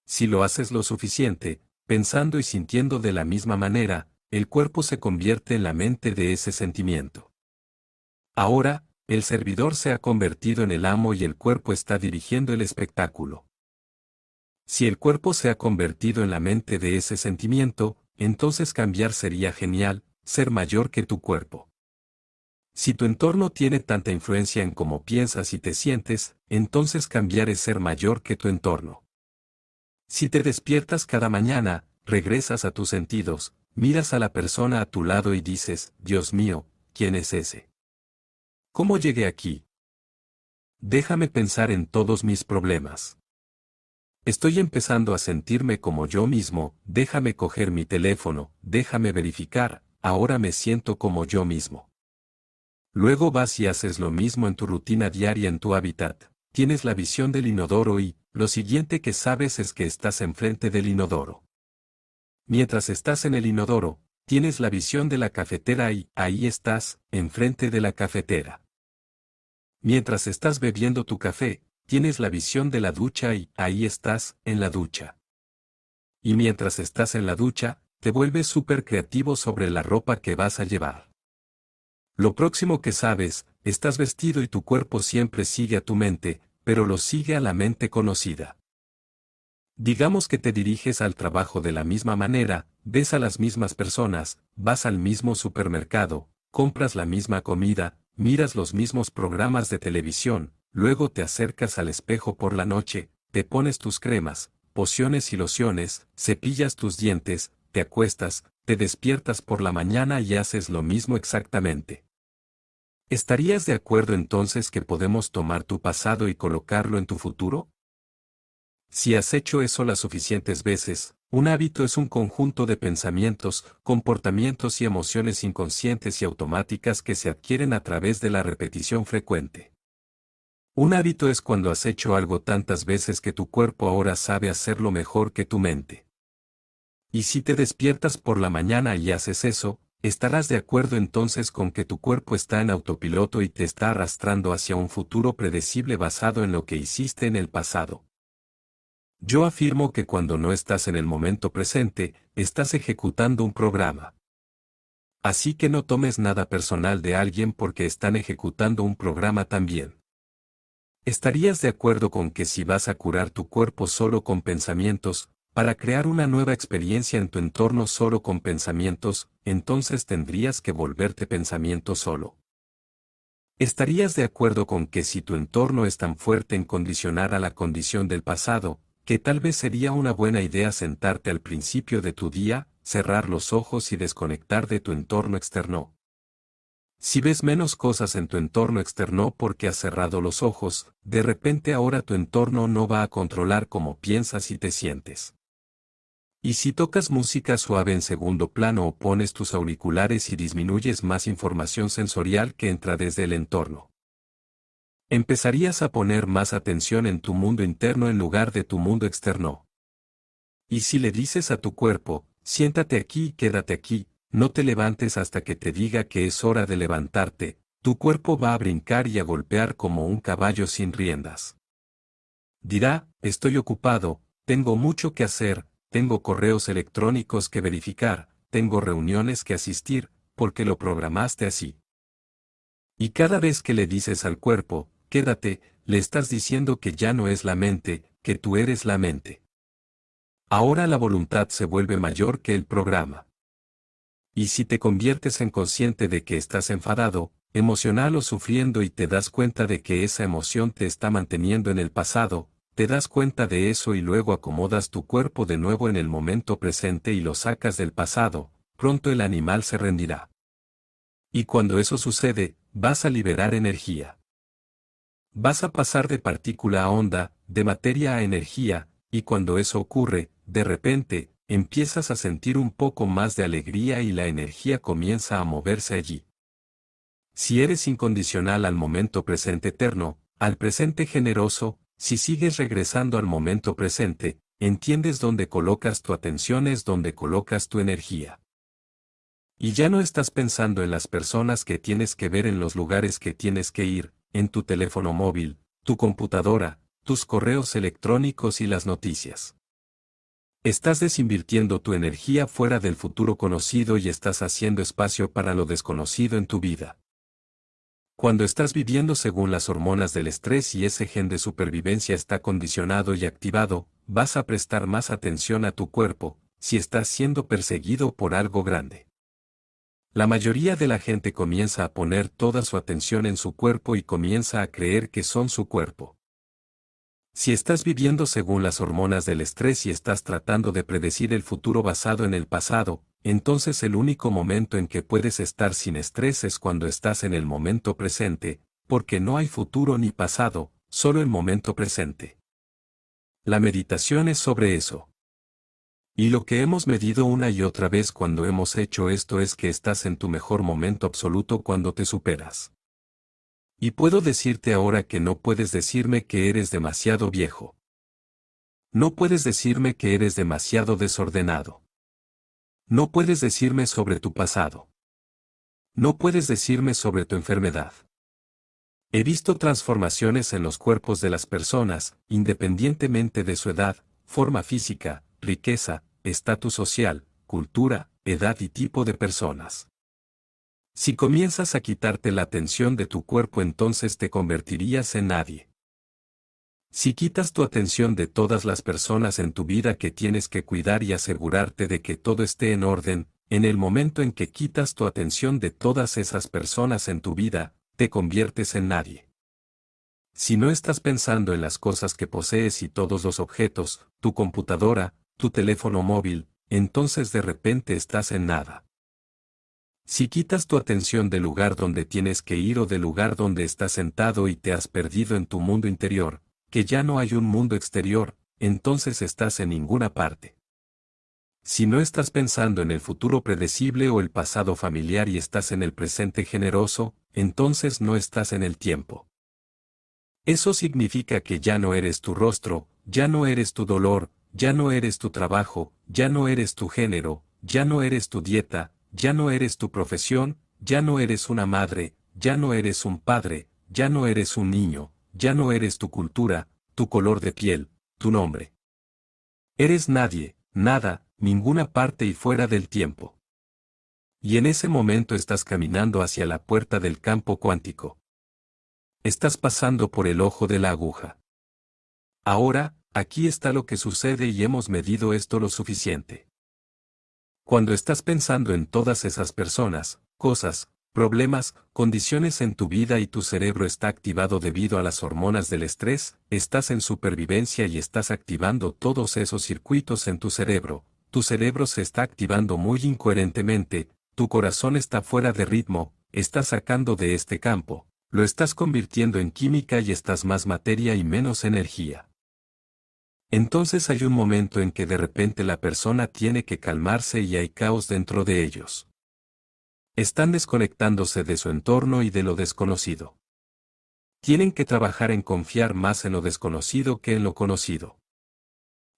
Si lo haces lo suficiente, pensando y sintiendo de la misma manera, el cuerpo se convierte en la mente de ese sentimiento. Ahora, el servidor se ha convertido en el amo y el cuerpo está dirigiendo el espectáculo. Si el cuerpo se ha convertido en la mente de ese sentimiento, entonces cambiar sería genial, ser mayor que tu cuerpo. Si tu entorno tiene tanta influencia en cómo piensas y te sientes, entonces cambiar es ser mayor que tu entorno. Si te despiertas cada mañana, regresas a tus sentidos, miras a la persona a tu lado y dices, Dios mío, ¿quién es ese? ¿Cómo llegué aquí? Déjame pensar en todos mis problemas. Estoy empezando a sentirme como yo mismo, déjame coger mi teléfono, déjame verificar, ahora me siento como yo mismo. Luego vas y haces lo mismo en tu rutina diaria en tu hábitat, tienes la visión del inodoro y, lo siguiente que sabes es que estás enfrente del inodoro. Mientras estás en el inodoro, tienes la visión de la cafetera y, ahí estás, enfrente de la cafetera. Mientras estás bebiendo tu café, tienes la visión de la ducha y, ahí estás, en la ducha. Y mientras estás en la ducha, te vuelves súper creativo sobre la ropa que vas a llevar. Lo próximo que sabes, estás vestido y tu cuerpo siempre sigue a tu mente, pero lo sigue a la mente conocida. Digamos que te diriges al trabajo de la misma manera, ves a las mismas personas, vas al mismo supermercado, compras la misma comida, miras los mismos programas de televisión, luego te acercas al espejo por la noche, te pones tus cremas, pociones y lociones, cepillas tus dientes, te acuestas, te despiertas por la mañana y haces lo mismo exactamente. ¿Estarías de acuerdo entonces que podemos tomar tu pasado y colocarlo en tu futuro? Si has hecho eso las suficientes veces, un hábito es un conjunto de pensamientos, comportamientos y emociones inconscientes y automáticas que se adquieren a través de la repetición frecuente. Un hábito es cuando has hecho algo tantas veces que tu cuerpo ahora sabe hacerlo mejor que tu mente. Y si te despiertas por la mañana y haces eso, estarás de acuerdo entonces con que tu cuerpo está en autopiloto y te está arrastrando hacia un futuro predecible basado en lo que hiciste en el pasado. Yo afirmo que cuando no estás en el momento presente, estás ejecutando un programa. Así que no tomes nada personal de alguien porque están ejecutando un programa también. ¿Estarías de acuerdo con que si vas a curar tu cuerpo solo con pensamientos, para crear una nueva experiencia en tu entorno solo con pensamientos, entonces tendrías que volverte pensamiento solo? ¿Estarías de acuerdo con que si tu entorno es tan fuerte en condicionar a la condición del pasado, que tal vez sería una buena idea sentarte al principio de tu día, cerrar los ojos y desconectar de tu entorno externo? Si ves menos cosas en tu entorno externo porque has cerrado los ojos, de repente ahora tu entorno no va a controlar cómo piensas y te sientes. Y si tocas música suave en segundo plano o pones tus auriculares y disminuyes más información sensorial que entra desde el entorno, empezarías a poner más atención en tu mundo interno en lugar de tu mundo externo. Y si le dices a tu cuerpo, siéntate aquí y quédate aquí, no te levantes hasta que te diga que es hora de levantarte, tu cuerpo va a brincar y a golpear como un caballo sin riendas. Dirá, estoy ocupado, tengo mucho que hacer, tengo correos electrónicos que verificar, tengo reuniones que asistir, porque lo programaste así. Y cada vez que le dices al cuerpo, quédate, le estás diciendo que ya no es la mente, que tú eres la mente. Ahora la voluntad se vuelve mayor que el programa. Y si te conviertes en consciente de que estás enfadado, emocional o sufriendo y te das cuenta de que esa emoción te está manteniendo en el pasado, te das cuenta de eso y luego acomodas tu cuerpo de nuevo en el momento presente y lo sacas del pasado, pronto el animal se rendirá. Y cuando eso sucede, vas a liberar energía. Vas a pasar de partícula a onda, de materia a energía, y cuando eso ocurre, de repente, empiezas a sentir un poco más de alegría y la energía comienza a moverse allí. Si eres incondicional al momento presente eterno, al presente generoso, si sigues regresando al momento presente, entiendes dónde colocas tu atención es donde colocas tu energía. Y ya no estás pensando en las personas que tienes que ver en los lugares que tienes que ir, en tu teléfono móvil, tu computadora, tus correos electrónicos y las noticias. Estás desinvirtiendo tu energía fuera del futuro conocido y estás haciendo espacio para lo desconocido en tu vida. Cuando estás viviendo según las hormonas del estrés y ese gen de supervivencia está condicionado y activado, vas a prestar más atención a tu cuerpo, si estás siendo perseguido por algo grande. La mayoría de la gente comienza a poner toda su atención en su cuerpo y comienza a creer que son su cuerpo. Si estás viviendo según las hormonas del estrés y estás tratando de predecir el futuro basado en el pasado, entonces el único momento en que puedes estar sin estrés es cuando estás en el momento presente, porque no hay futuro ni pasado, solo el momento presente. La meditación es sobre eso. Y lo que hemos medido una y otra vez cuando hemos hecho esto es que estás en tu mejor momento absoluto cuando te superas. Y puedo decirte ahora que no puedes decirme que eres demasiado viejo. No puedes decirme que eres demasiado desordenado. No puedes decirme sobre tu pasado. No puedes decirme sobre tu enfermedad. He visto transformaciones en los cuerpos de las personas, independientemente de su edad, forma física, riqueza, estatus social, cultura, edad y tipo de personas. Si comienzas a quitarte la atención de tu cuerpo entonces te convertirías en nadie. Si quitas tu atención de todas las personas en tu vida que tienes que cuidar y asegurarte de que todo esté en orden, en el momento en que quitas tu atención de todas esas personas en tu vida, te conviertes en nadie. Si no estás pensando en las cosas que posees y todos los objetos, tu computadora, tu teléfono móvil, entonces de repente estás en nada. Si quitas tu atención del lugar donde tienes que ir o del lugar donde estás sentado y te has perdido en tu mundo interior, que ya no hay un mundo exterior, entonces estás en ninguna parte. Si no estás pensando en el futuro predecible o el pasado familiar y estás en el presente generoso, entonces no estás en el tiempo. Eso significa que ya no eres tu rostro, ya no eres tu dolor, ya no eres tu trabajo, ya no eres tu género, ya no eres tu dieta, ya no eres tu profesión, ya no eres una madre, ya no eres un padre, ya no eres un niño, ya no eres tu cultura, tu color de piel, tu nombre. Eres nadie, nada, ninguna parte y fuera del tiempo. Y en ese momento estás caminando hacia la puerta del campo cuántico. Estás pasando por el ojo de la aguja. Ahora, aquí está lo que sucede y hemos medido esto lo suficiente. Cuando estás pensando en todas esas personas, cosas, problemas, condiciones en tu vida y tu cerebro está activado debido a las hormonas del estrés, estás en supervivencia y estás activando todos esos circuitos en tu cerebro se está activando muy incoherentemente, tu corazón está fuera de ritmo, estás sacando de este campo, lo estás convirtiendo en química y estás más materia y menos energía. Entonces hay un momento en que de repente la persona tiene que calmarse y hay caos dentro de ellos. Están desconectándose de su entorno y de lo desconocido. Tienen que trabajar en confiar más en lo desconocido que en lo conocido.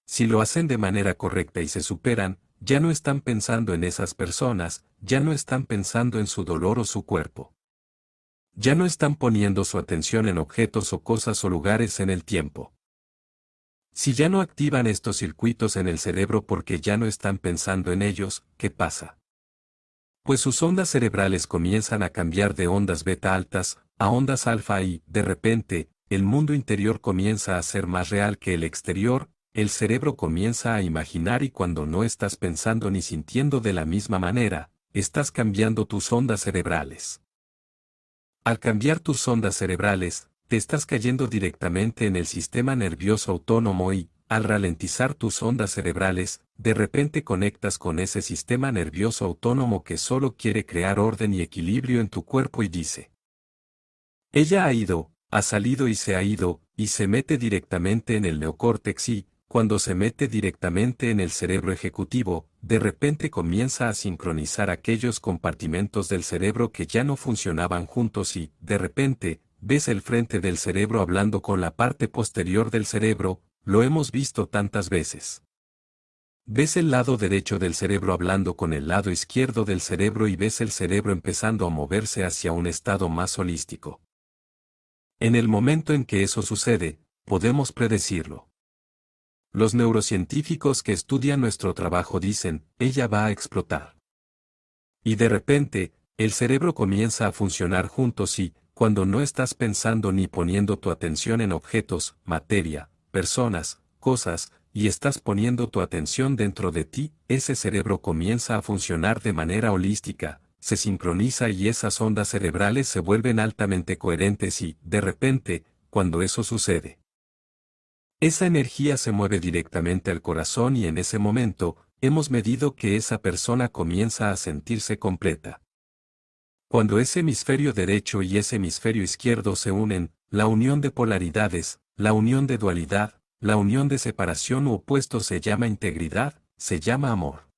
Si lo hacen de manera correcta y se superan, ya no están pensando en esas personas, ya no están pensando en su dolor o su cuerpo. Ya no están poniendo su atención en objetos o cosas o lugares en el tiempo. Si ya no activan estos circuitos en el cerebro porque ya no están pensando en ellos, ¿qué pasa? Pues sus ondas cerebrales comienzan a cambiar de ondas beta altas a ondas alfa y, de repente, el mundo interior comienza a ser más real que el exterior, el cerebro comienza a imaginar y cuando no estás pensando ni sintiendo de la misma manera, estás cambiando tus ondas cerebrales. Al cambiar tus ondas cerebrales, te estás cayendo directamente en el sistema nervioso autónomo y, al ralentizar tus ondas cerebrales, de repente conectas con ese sistema nervioso autónomo que solo quiere crear orden y equilibrio en tu cuerpo y dice: ella ha ido, ha salido y se mete directamente en el neocórtex y, cuando se mete directamente en el cerebro ejecutivo, de repente comienza a sincronizar aquellos compartimentos del cerebro que ya no funcionaban juntos y, de repente, ves el frente del cerebro hablando con la parte posterior del cerebro, lo hemos visto tantas veces. Ves el lado derecho del cerebro hablando con el lado izquierdo del cerebro y ves el cerebro empezando a moverse hacia un estado más holístico. En el momento en que eso sucede, podemos predecirlo. Los neurocientíficos que estudian nuestro trabajo dicen, ella va a explotar. Y de repente, el cerebro comienza a funcionar juntos y, cuando no estás pensando ni poniendo tu atención en objetos, materia, personas, cosas, y estás poniendo tu atención dentro de ti, ese cerebro comienza a funcionar de manera holística, se sincroniza y esas ondas cerebrales se vuelven altamente coherentes y, de repente, cuando eso sucede, esa energía se mueve directamente al corazón y en ese momento, hemos medido que esa persona comienza a sentirse completa. Cuando ese hemisferio derecho y ese hemisferio izquierdo se unen, la unión de polaridades, la unión de dualidad, la unión de separación u opuesto se llama integridad, se llama amor.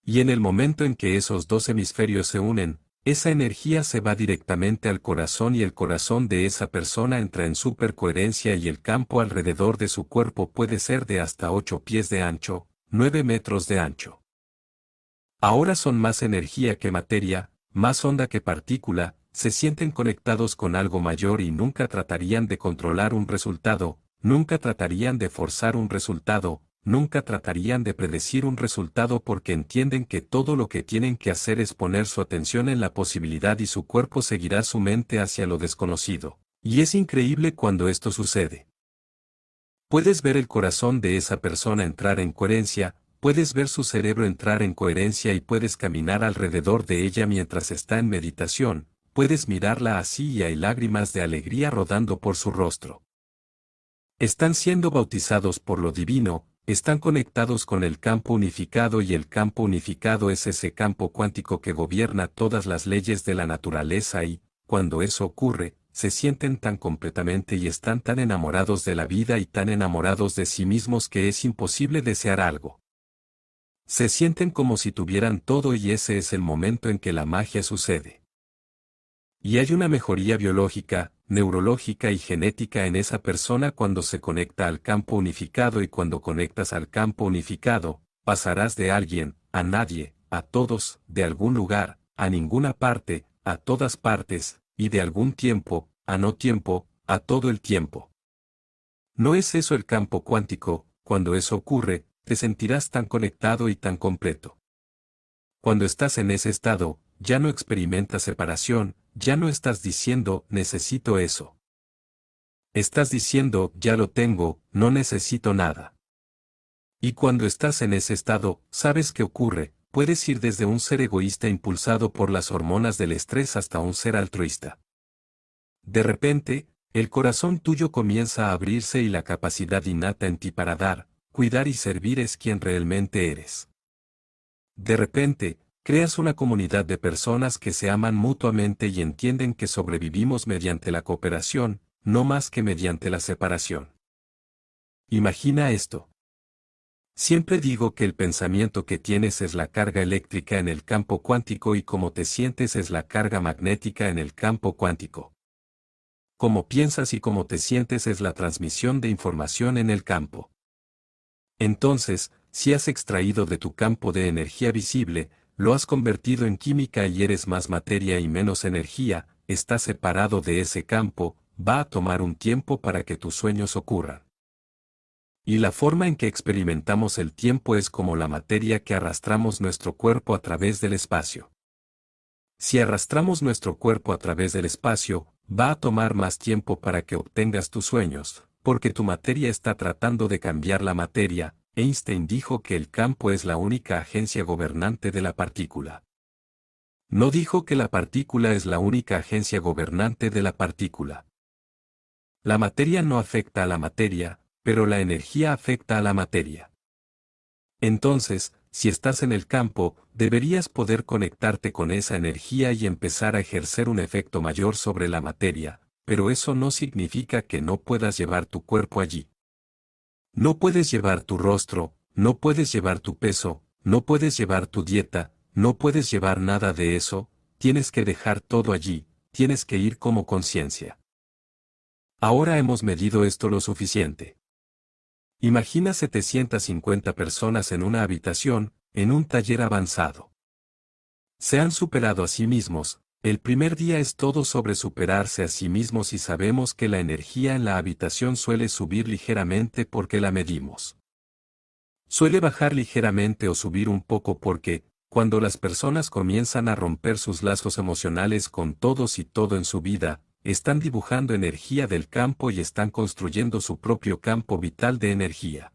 Y en el momento en que esos dos hemisferios se unen, esa energía se va directamente al corazón y el corazón de esa persona entra en supercoherencia y el campo alrededor de su cuerpo puede ser de hasta 8 pies de ancho, 9 metros de ancho. Ahora son más energía que materia, más onda que partícula, se sienten conectados con algo mayor y nunca tratarían de controlar un resultado, nunca tratarían de forzar un resultado, nunca tratarían de predecir un resultado porque entienden que todo lo que tienen que hacer es poner su atención en la posibilidad y su cuerpo seguirá su mente hacia lo desconocido. Y es increíble cuando esto sucede. Puedes ver el corazón de esa persona entrar en coherencia, puedes ver su cerebro entrar en coherencia y puedes caminar alrededor de ella mientras está en meditación, puedes mirarla así y hay lágrimas de alegría rodando por su rostro. Están siendo bautizados por lo divino, están conectados con el campo unificado y el campo unificado es ese campo cuántico que gobierna todas las leyes de la naturaleza y, cuando eso ocurre, se sienten tan completamente y están tan enamorados de la vida y tan enamorados de sí mismos que es imposible desear algo. Se sienten como si tuvieran todo y ese es el momento en que la magia sucede. Y hay una mejoría biológica, neurológica y genética en esa persona cuando se conecta al campo unificado, y cuando conectas al campo unificado, pasarás de alguien, a nadie, a todos, de algún lugar, a ninguna parte, a todas partes, y de algún tiempo, a no tiempo, a todo el tiempo. ¿No es eso el campo cuántico? Cuando eso ocurre, te sentirás tan conectado y tan completo. Cuando estás en ese estado, ya no experimentas separación, ya no estás diciendo, necesito eso. Estás diciendo, ya lo tengo, no necesito nada. Y cuando estás en ese estado, ¿sabes qué ocurre? Puedes ir desde un ser egoísta impulsado por las hormonas del estrés hasta un ser altruista. De repente, el corazón tuyo comienza a abrirse y la capacidad innata en ti para dar, cuidar y servir es quien realmente eres. De repente, creas una comunidad de personas que se aman mutuamente y entienden que sobrevivimos mediante la cooperación, no más que mediante la separación. Imagina esto. Siempre digo que el pensamiento que tienes es la carga eléctrica en el campo cuántico y cómo te sientes es la carga magnética en el campo cuántico. Cómo piensas y cómo te sientes es la transmisión de información en el campo. Entonces, si has extraído de tu campo de energía visible, lo has convertido en química y eres más materia y menos energía, estás separado de ese campo, va a tomar un tiempo para que tus sueños ocurran. Y la forma en que experimentamos el tiempo es como la materia que arrastramos nuestro cuerpo a través del espacio. Si arrastramos nuestro cuerpo a través del espacio, va a tomar más tiempo para que obtengas tus sueños, porque tu materia está tratando de cambiar la materia. Einstein dijo que el campo es la única agencia gobernante de la partícula. No dijo que la partícula es la única agencia gobernante de la partícula. La materia no afecta a la materia, pero la energía afecta a la materia. Entonces, si estás en el campo, deberías poder conectarte con esa energía y empezar a ejercer un efecto mayor sobre la materia, pero eso no significa que no puedas llevar tu cuerpo allí. No puedes llevar tu rostro, no puedes llevar tu peso, no puedes llevar tu dieta, no puedes llevar nada de eso, tienes que dejar todo allí, tienes que ir como conciencia. Ahora hemos medido esto lo suficiente. Imagina 750 personas en una habitación, en un taller avanzado. Se han superado a sí mismos. El primer día es todo sobre superarse a sí mismos y sabemos que la energía en la habitación suele subir ligeramente porque la medimos. Suele bajar ligeramente o subir un poco porque, cuando las personas comienzan a romper sus lazos emocionales con todos y todo en su vida, están dibujando energía del campo y están construyendo su propio campo vital de energía.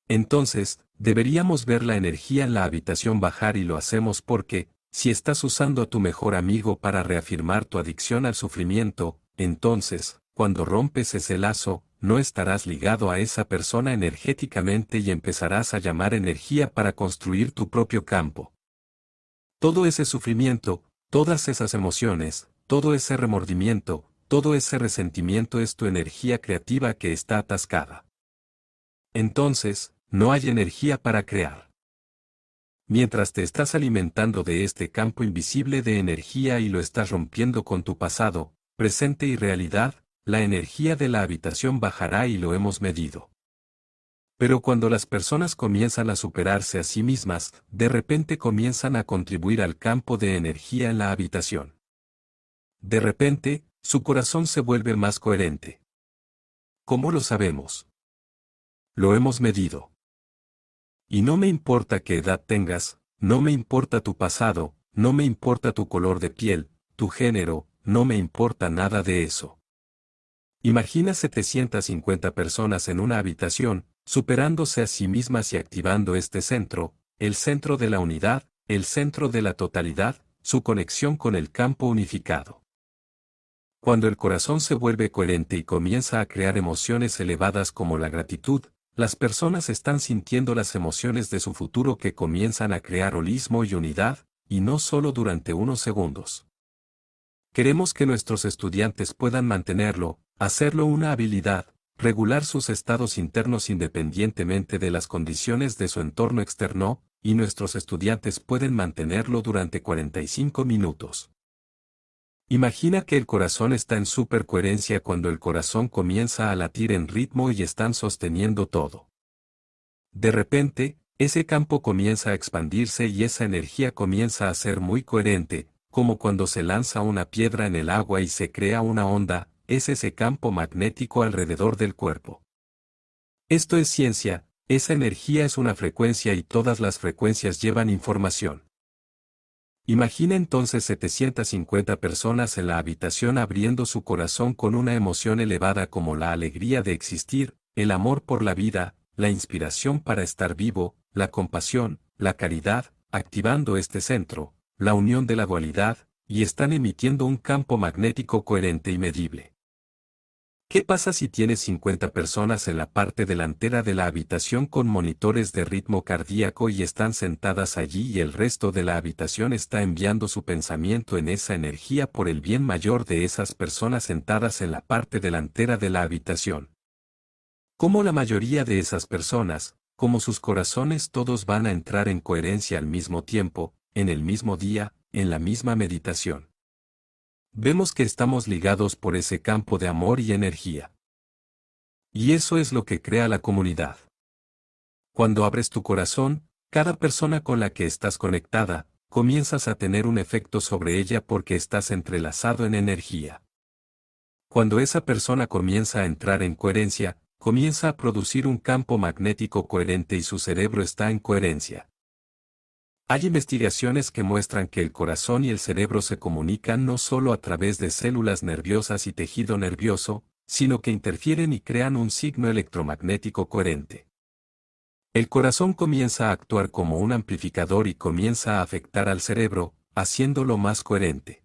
Entonces, deberíamos ver la energía en la habitación bajar y lo hacemos porque, si estás usando a tu mejor amigo para reafirmar tu adicción al sufrimiento, entonces, cuando rompes ese lazo, no estarás ligado a esa persona energéticamente y empezarás a llamar energía para construir tu propio campo. Todo ese sufrimiento, todas esas emociones, todo ese remordimiento, todo ese resentimiento es tu energía creativa que está atascada. Entonces, no hay energía para crear. Mientras te estás alimentando de este campo invisible de energía y lo estás rompiendo con tu pasado, presente y realidad, la energía de la habitación bajará y lo hemos medido. Pero cuando las personas comienzan a superarse a sí mismas, de repente comienzan a contribuir al campo de energía en la habitación. De repente, su corazón se vuelve más coherente. ¿Cómo lo sabemos? Lo hemos medido. Y no me importa qué edad tengas, no me importa tu pasado, no me importa tu color de piel, tu género, no me importa nada de eso. Imagina 750 personas en una habitación, superándose a sí mismas y activando este centro, el centro de la unidad, el centro de la totalidad, su conexión con el campo unificado. Cuando el corazón se vuelve coherente y comienza a crear emociones elevadas como la gratitud, las personas están sintiendo las emociones de su futuro que comienzan a crear holismo y unidad, y no solo durante unos segundos. Queremos que nuestros estudiantes puedan mantenerlo, hacerlo una habilidad, regular sus estados internos independientemente de las condiciones de su entorno externo, y nuestros estudiantes pueden mantenerlo durante 45 minutos. Imagina que el corazón está en supercoherencia cuando el corazón comienza a latir en ritmo y están sosteniendo todo. De repente, ese campo comienza a expandirse y esa energía comienza a ser muy coherente, como cuando se lanza una piedra en el agua y se crea una onda, es ese campo magnético alrededor del cuerpo. Esto es ciencia, esa energía es una frecuencia y todas las frecuencias llevan información. Imagina entonces 750 personas en la habitación abriendo su corazón con una emoción elevada como la alegría de existir, el amor por la vida, la inspiración para estar vivo, la compasión, la caridad, activando este centro, la unión de la dualidad, y están emitiendo un campo magnético coherente y medible. ¿Qué pasa si tienes 50 personas en la parte delantera de la habitación con monitores de ritmo cardíaco y están sentadas allí y el resto de la habitación está enviando su pensamiento en esa energía por el bien mayor de esas personas sentadas en la parte delantera de la habitación? Como la mayoría de esas personas, como sus corazones todos van a entrar en coherencia al mismo tiempo, en el mismo día, en la misma meditación. Vemos que estamos ligados por ese campo de amor y energía. Y eso es lo que crea la comunidad. Cuando abres tu corazón, cada persona con la que estás conectada, comienzas a tener un efecto sobre ella porque estás entrelazado en energía. Cuando esa persona comienza a entrar en coherencia, comienza a producir un campo magnético coherente y su cerebro está en coherencia. Hay investigaciones que muestran que el corazón y el cerebro se comunican no solo a través de células nerviosas y tejido nervioso, sino que interfieren y crean un signo electromagnético coherente. El corazón comienza a actuar como un amplificador y comienza a afectar al cerebro, haciéndolo más coherente.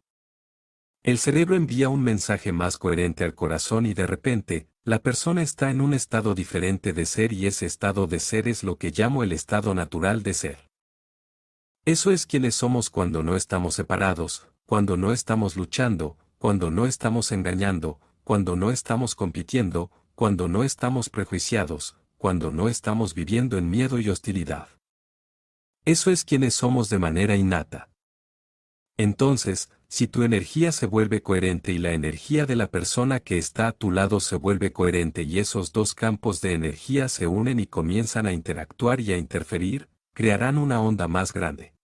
El cerebro envía un mensaje más coherente al corazón y de repente, la persona está en un estado diferente de ser y ese estado de ser es lo que llamo el estado natural de ser. Eso es quienes somos cuando no estamos separados, cuando no estamos luchando, cuando no estamos engañando, cuando no estamos compitiendo, cuando no estamos prejuiciados, cuando no estamos viviendo en miedo y hostilidad. Eso es quienes somos de manera innata. Entonces, si tu energía se vuelve coherente y la energía de la persona que está a tu lado se vuelve coherente y esos dos campos de energía se unen y comienzan a interactuar y a interferir, crearán una onda más grande.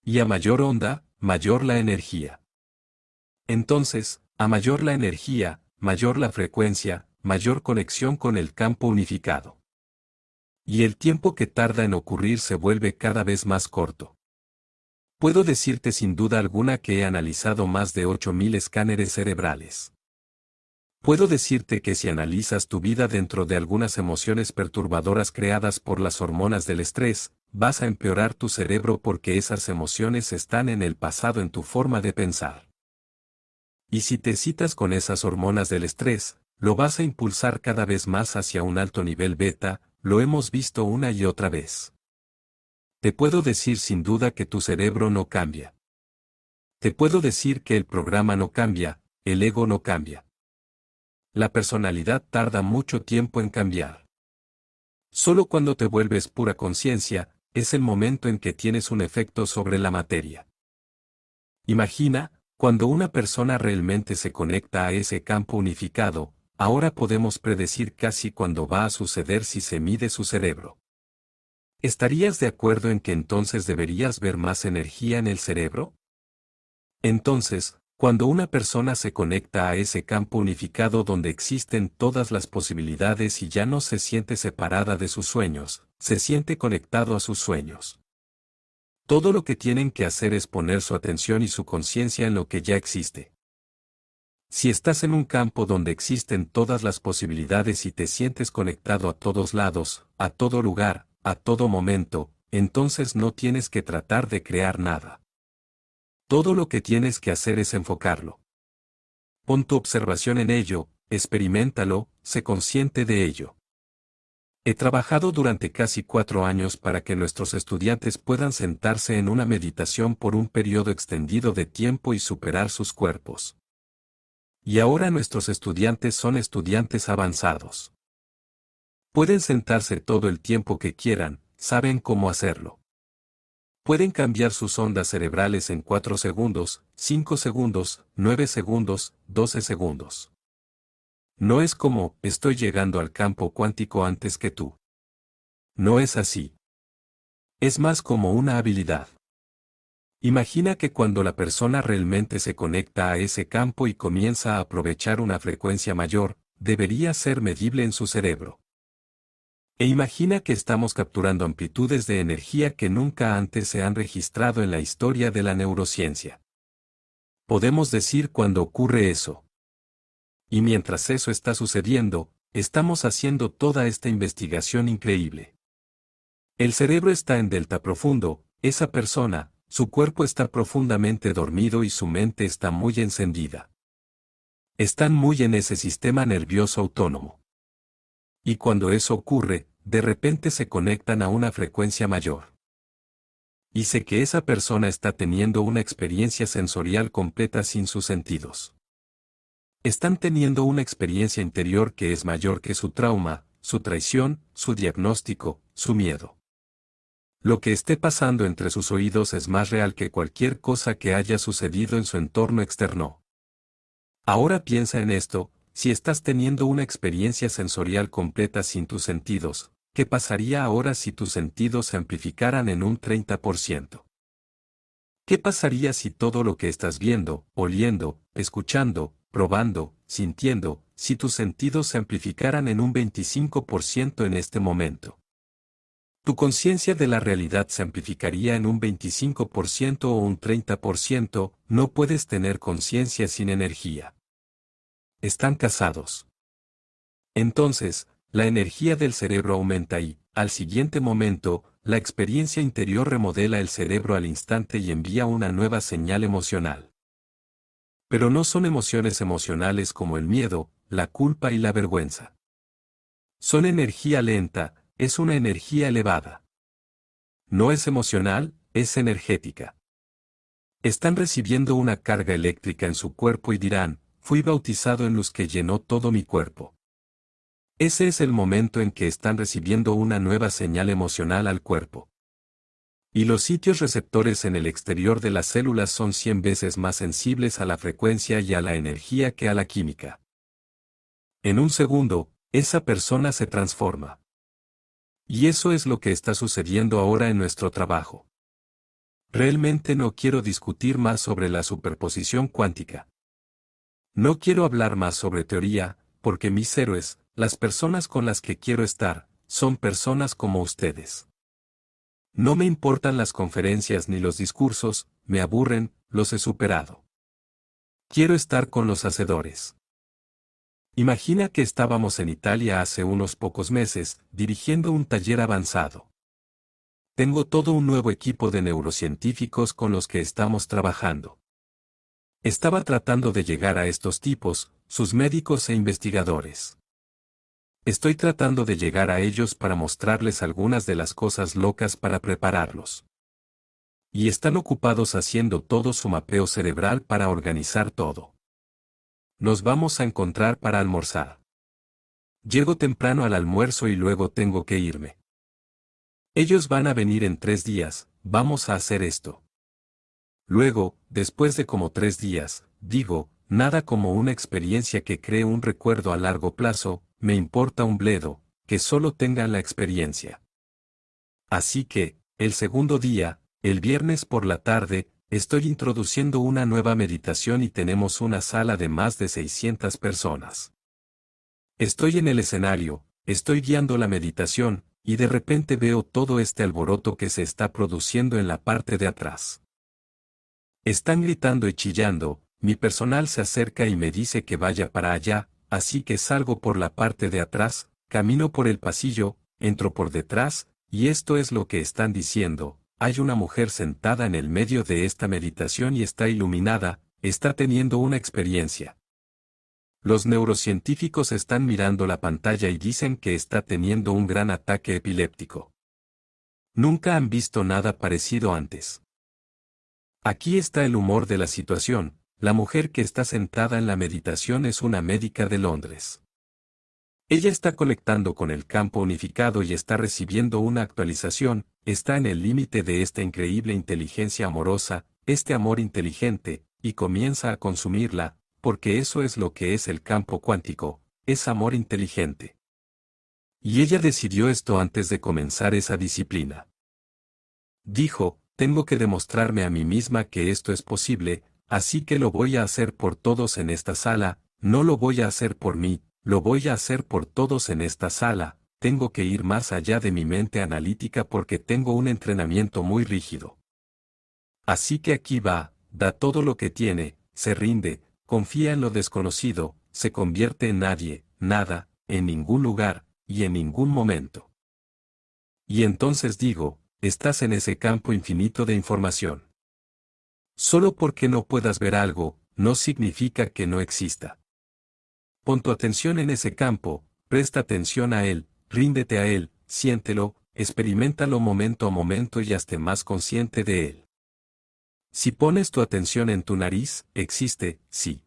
Y a mayor onda, mayor la energía. Entonces, a mayor la energía, mayor la frecuencia, mayor conexión con el campo unificado. Y el tiempo que tarda en ocurrir se vuelve cada vez más corto. Puedo decirte sin duda alguna que he analizado más de 8.000 escáneres cerebrales. Puedo decirte que si analizas tu vida dentro de algunas emociones perturbadoras creadas por las hormonas del estrés, vas a empeorar tu cerebro porque esas emociones están en el pasado en tu forma de pensar. Y si te citas con esas hormonas del estrés, lo vas a impulsar cada vez más hacia un alto nivel beta, lo hemos visto una y otra vez. Te puedo decir sin duda que tu cerebro no cambia. Te puedo decir que el programa no cambia, el ego no cambia. La personalidad tarda mucho tiempo en cambiar. Solo cuando te vuelves pura conciencia, es el momento en que tienes un efecto sobre la materia. Imagina, cuando una persona realmente se conecta a ese campo unificado, ahora podemos predecir casi cuándo va a suceder si se mide su cerebro. ¿Estarías de acuerdo en que entonces deberías ver más energía en el cerebro? Entonces, cuando una persona se conecta a ese campo unificado donde existen todas las posibilidades y ya no se siente separada de sus sueños, se siente conectado a sus sueños. Todo lo que tienen que hacer es poner su atención y su conciencia en lo que ya existe. Si estás en un campo donde existen todas las posibilidades y te sientes conectado a todos lados, a todo lugar, a todo momento, entonces no tienes que tratar de crear nada. Todo lo que tienes que hacer es enfocarlo. Pon tu observación en ello, experiméntalo, sé consciente de ello. He trabajado durante casi 4 años para que nuestros estudiantes puedan sentarse en una meditación por un periodo extendido de tiempo y superar sus cuerpos. Y ahora nuestros estudiantes son estudiantes avanzados. Pueden sentarse todo el tiempo que quieran, saben cómo hacerlo. Pueden cambiar sus ondas cerebrales en 4 segundos, 5 segundos, 9 segundos, 12 segundos. No es como, estoy llegando al campo cuántico antes que tú. No es así. Es más como una habilidad. Imagina que cuando la persona realmente se conecta a ese campo y comienza a aprovechar una frecuencia mayor, debería ser medible en su cerebro. E imagina que estamos capturando amplitudes de energía que nunca antes se han registrado en la historia de la neurociencia. Podemos decir cuándo ocurre eso. Y mientras eso está sucediendo, estamos haciendo toda esta investigación increíble. El cerebro está en delta profundo, esa persona, su cuerpo está profundamente dormido y su mente está muy encendida. Están muy en ese sistema nervioso autónomo. Y cuando eso ocurre, de repente se conectan a una frecuencia mayor. Y sé que esa persona está teniendo una experiencia sensorial completa sin sus sentidos. Están teniendo una experiencia interior que es mayor que su trauma, su traición, su diagnóstico, su miedo. Lo que esté pasando entre sus oídos es más real que cualquier cosa que haya sucedido en su entorno externo. Ahora piensa en esto, si estás teniendo una experiencia sensorial completa sin tus sentidos, ¿qué pasaría ahora si tus sentidos se amplificaran en un 30%? ¿Qué pasaría si todo lo que estás viendo, oliendo, escuchando, probando, sintiendo, si tus sentidos se amplificaran en un 25% en este momento? Tu conciencia de la realidad se amplificaría en un 25% o un 30%, no puedes tener conciencia sin energía. Están casados. Entonces, la energía del cerebro aumenta y, al siguiente momento, la experiencia interior remodela el cerebro al instante y envía una nueva señal emocional. Pero no son emociones emocionales como el miedo, la culpa y la vergüenza. Son energía lenta, es una energía elevada. No es emocional, es energética. Están recibiendo una carga eléctrica en su cuerpo y dirán, fui bautizado en luz que llenó todo mi cuerpo. Ese es el momento en que están recibiendo una nueva señal emocional al cuerpo. Y los sitios receptores en el exterior de las células son 100 veces más sensibles a la frecuencia y a la energía que a la química. En un segundo, esa persona se transforma. Y eso es lo que está sucediendo ahora en nuestro trabajo. Realmente no quiero discutir más sobre la superposición cuántica. No quiero hablar más sobre teoría, porque mis héroes, las personas con las que quiero estar, son personas como ustedes. No me importan las conferencias ni los discursos, me aburren, los he superado. Quiero estar con los hacedores. Imagina que estábamos en Italia hace unos pocos meses, dirigiendo un taller avanzado. Tengo todo un nuevo equipo de neurocientíficos con los que estamos trabajando. Estaba tratando de llegar a estos tipos, sus médicos e investigadores. Estoy tratando de llegar a ellos para mostrarles algunas de las cosas locas para prepararlos. Y están ocupados haciendo todo su mapeo cerebral para organizar todo. Nos vamos a encontrar para almorzar. Llego temprano al almuerzo y luego tengo que irme. Ellos van a venir en 3 días, vamos a hacer esto. Luego, después de como 3 días, digo, nada como una experiencia que cree un recuerdo a largo plazo, me importa un bledo, que solo tengan la experiencia. Así que, el segundo día, el viernes por la tarde, estoy introduciendo una nueva meditación y tenemos una sala de más de 600 personas. Estoy en el escenario, estoy guiando la meditación, y de repente veo todo este alboroto que se está produciendo en la parte de atrás. Están gritando y chillando, mi personal se acerca y me dice que vaya para allá, así que salgo por la parte de atrás, camino por el pasillo, entro por detrás, y esto es lo que están diciendo. Hay una mujer sentada en el medio de esta meditación y está iluminada, está teniendo una experiencia. Los neurocientíficos están mirando la pantalla y dicen que está teniendo un gran ataque epiléptico. Nunca han visto nada parecido antes. Aquí está el humor de la situación, la mujer que está sentada en la meditación es una médica de Londres. Ella está conectando con el campo unificado y está recibiendo una actualización, está en el límite de esta increíble inteligencia amorosa, este amor inteligente, y comienza a consumirla, porque eso es lo que es el campo cuántico, es amor inteligente. Y ella decidió esto antes de comenzar esa disciplina. Dijo, tengo que demostrarme a mí misma que esto es posible, así que lo voy a hacer por todos en esta sala, no lo voy a hacer por mí, lo voy a hacer por todos en esta sala, tengo que ir más allá de mi mente analítica porque tengo un entrenamiento muy rígido. Así que aquí va, da todo lo que tiene, se rinde, confía en lo desconocido, se convierte en nadie, nada, en ningún lugar, y en ningún momento. Y entonces digo, estás en ese campo infinito de información. Solo porque no puedas ver algo, no significa que no exista. Pon tu atención en ese campo, presta atención a él, ríndete a él, siéntelo, experiméntalo momento a momento y hazte más consciente de él. Si pones tu atención en tu nariz, existe, sí.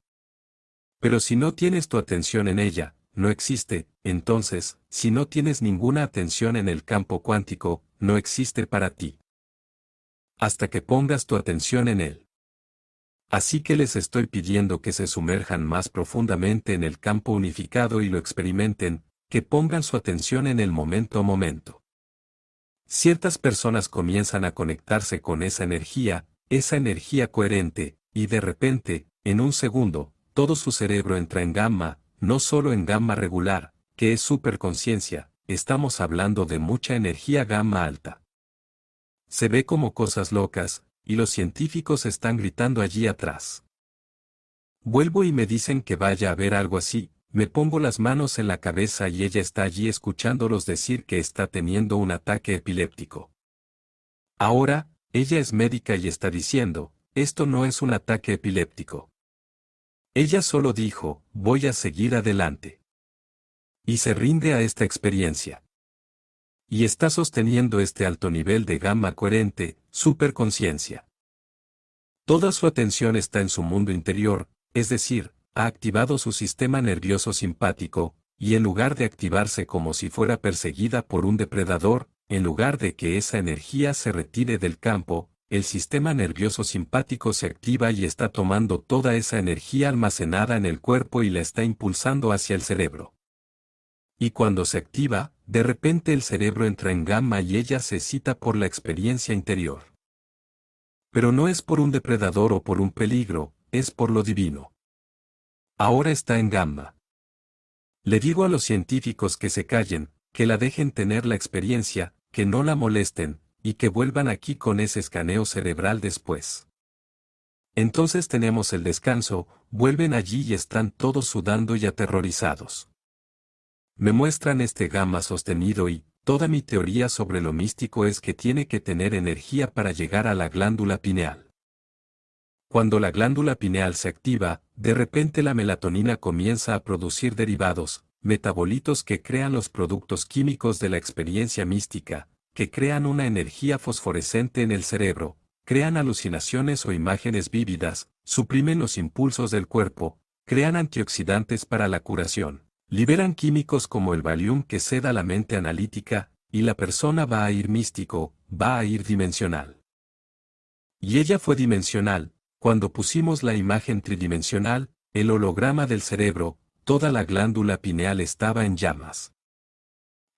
Pero si no tienes tu atención en ella, no existe, entonces, si no tienes ninguna atención en el campo cuántico, no existe para ti. Hasta que pongas tu atención en él. Así que les estoy pidiendo que se sumerjan más profundamente en el campo unificado y lo experimenten, que pongan su atención en el momento a momento. Ciertas personas comienzan a conectarse con esa energía coherente, y de repente, en un segundo, todo su cerebro entra en gamma, no solo en gamma regular, que es superconciencia, estamos hablando de mucha energía gamma alta. Se ve como cosas locas, y los científicos están gritando allí atrás. Vuelvo y me dicen que vaya a ver algo así, me pongo las manos en la cabeza y ella está allí escuchándolos decir que está teniendo un ataque epiléptico. Ahora, ella es médica y está diciendo, esto no es un ataque epiléptico. Ella solo dijo, voy a seguir adelante. Y se rinde a esta experiencia. Y está sosteniendo este alto nivel de gamma coherente, superconciencia. Toda su atención está en su mundo interior, es decir, ha activado su sistema nervioso simpático, y en lugar de activarse como si fuera perseguida por un depredador, en lugar de que esa energía se retire del campo, el sistema nervioso simpático se activa y está tomando toda esa energía almacenada en el cuerpo y la está impulsando hacia el cerebro. Y cuando se activa, de repente el cerebro entra en gamma y ella se excita por la experiencia interior. Pero no es por un depredador o por un peligro, es por lo divino. Ahora está en gamma. Le digo a los científicos que se callen, que la dejen tener la experiencia, que no la molesten, y que vuelvan aquí con ese escaneo cerebral después. Entonces tenemos el descanso, vuelven allí y están todos sudando y aterrorizados. Me muestran este gamma sostenido y, toda mi teoría sobre lo místico es que tiene que tener energía para llegar a la glándula pineal. Cuando la glándula pineal se activa, de repente la melatonina comienza a producir derivados, metabolitos que crean los productos químicos de la experiencia mística, que crean una energía fosforescente en el cerebro, crean alucinaciones o imágenes vívidas, suprimen los impulsos del cuerpo, crean antioxidantes para la curación, liberan químicos como el Valium que seda la mente analítica, y la persona va a ir místico, va a ir dimensional. Y ella fue dimensional. Cuando pusimos la imagen tridimensional, el holograma del cerebro, toda la glándula pineal estaba en llamas.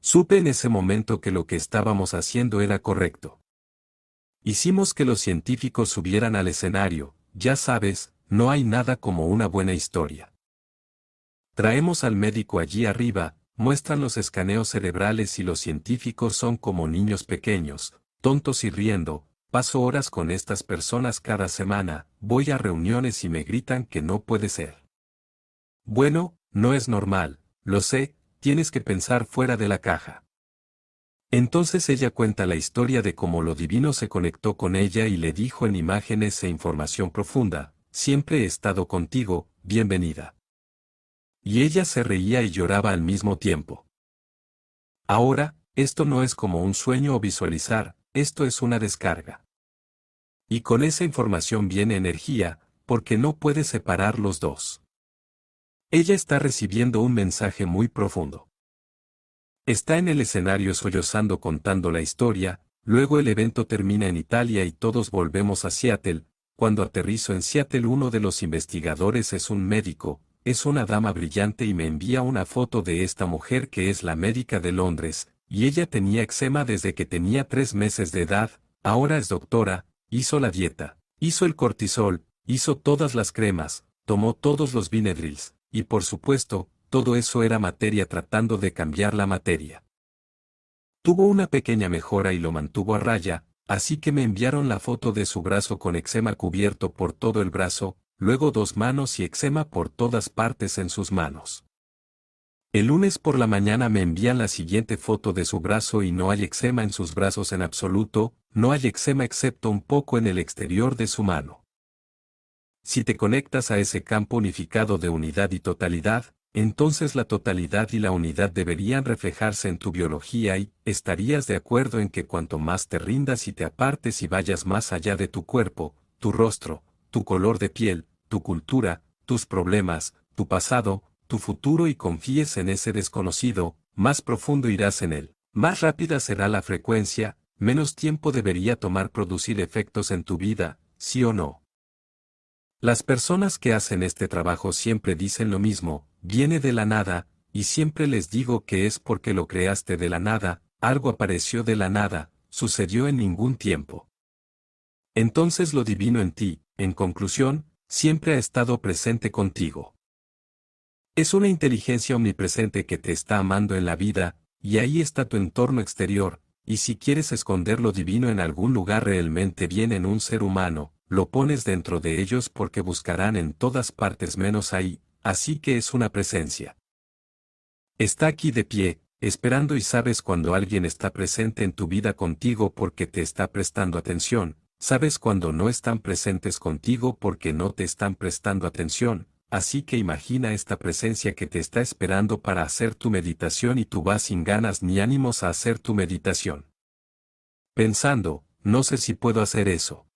Supe en ese momento que lo que estábamos haciendo era correcto. Hicimos que los científicos subieran al escenario, ya sabes, no hay nada como una buena historia. Traemos al médico allí arriba, muestran los escaneos cerebrales y los científicos son como niños pequeños, tontos y riendo. Paso horas con estas personas cada semana, voy a reuniones y me gritan que no puede ser. Bueno, no es normal, lo sé, tienes que pensar fuera de la caja. Entonces ella cuenta la historia de cómo lo divino se conectó con ella y le dijo en imágenes e información profunda, siempre he estado contigo, bienvenida. Y ella se reía y lloraba al mismo tiempo. Ahora, esto no es como un sueño o visualizar, esto es una descarga. Y con esa información viene energía, porque no puede separar los dos. Ella está recibiendo un mensaje muy profundo. Está en el escenario sollozando contando la historia, luego el evento termina en Italia y todos volvemos a Seattle, cuando aterrizo en Seattle uno de los investigadores es un médico, es una dama brillante y me envía una foto de esta mujer que es la médica de Londres, y ella tenía eczema desde que tenía 3 meses de edad, ahora es doctora, hizo la dieta, hizo el cortisol, hizo todas las cremas, tomó todos los Benadryls, y por supuesto, todo eso era materia tratando de cambiar la materia. Tuvo una pequeña mejora y lo mantuvo a raya, así que me enviaron la foto de su brazo con eczema cubierto por todo el brazo, luego 2 manos y eczema por todas partes en sus manos. El lunes por la mañana me envían la siguiente foto de su brazo y no hay eczema en sus brazos en absoluto, no hay eczema excepto un poco en el exterior de su mano. Si te conectas a ese campo unificado de unidad y totalidad, entonces la totalidad y la unidad deberían reflejarse en tu biología y estarías de acuerdo en que cuanto más te rindas y te apartes y vayas más allá de tu cuerpo, tu rostro, tu color de piel, tu cultura, tus problemas, tu pasado, tu futuro y confíes en ese desconocido, más profundo irás en él, más rápida será la frecuencia, menos tiempo debería tomar producir efectos en tu vida, ¿sí o no? Las personas que hacen este trabajo siempre dicen lo mismo, viene de la nada, y siempre les digo que es porque lo creaste de la nada, algo apareció de la nada, sucedió en ningún tiempo. Entonces lo divino en ti, en conclusión, siempre ha estado presente contigo. Es una inteligencia omnipresente que te está amando en la vida, y ahí está tu entorno exterior, y si quieres esconder lo divino en algún lugar realmente bien en un ser humano, lo pones dentro de ellos porque buscarán en todas partes menos ahí, así que es una presencia. Está aquí de pie, esperando y sabes cuando alguien está presente en tu vida contigo porque te está prestando atención, sabes cuando no están presentes contigo porque no te están prestando atención. Así que imagina esta presencia que te está esperando para hacer tu meditación y tú vas sin ganas ni ánimos a hacer tu meditación. Pensando, no sé si puedo hacer eso.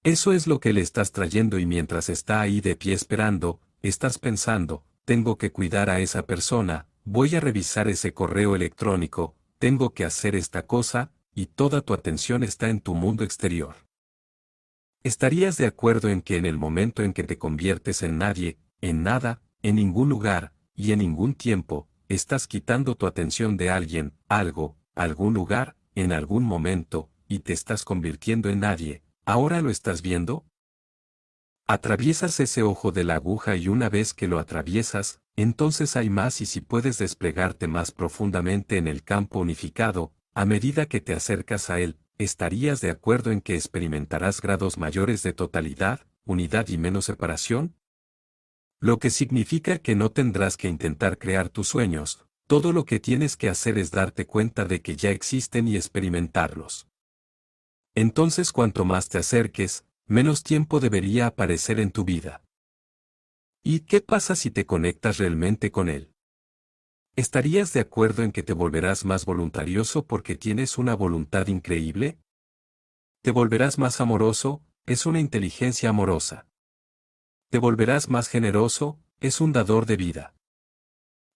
Eso es lo que le estás trayendo y mientras está ahí de pie esperando, estás pensando, tengo que cuidar a esa persona, voy a revisar ese correo electrónico, tengo que hacer esta cosa, y toda tu atención está en tu mundo exterior. ¿Estarías de acuerdo en que en el momento en que te conviertes en nadie, en nada, en ningún lugar, y en ningún tiempo, estás quitando tu atención de alguien, algo, algún lugar, en algún momento, y te estás convirtiendo en nadie, ahora lo estás viendo? Atraviesas ese ojo de la aguja y una vez que lo atraviesas, entonces hay más y si puedes desplegarte más profundamente en el campo unificado, a medida que te acercas a él, ¿estarías de acuerdo en que experimentarás grados mayores de totalidad, unidad y menos separación? Lo que significa que no tendrás que intentar crear tus sueños, todo lo que tienes que hacer es darte cuenta de que ya existen y experimentarlos. Entonces cuanto más te acerques, menos tiempo debería aparecer en tu vida. ¿Y qué pasa si te conectas realmente con él? ¿Estarías de acuerdo en que te volverás más voluntarioso porque tienes una voluntad increíble? ¿Te volverás más amoroso? Es una inteligencia amorosa. ¿Te volverás más generoso? Es un dador de vida.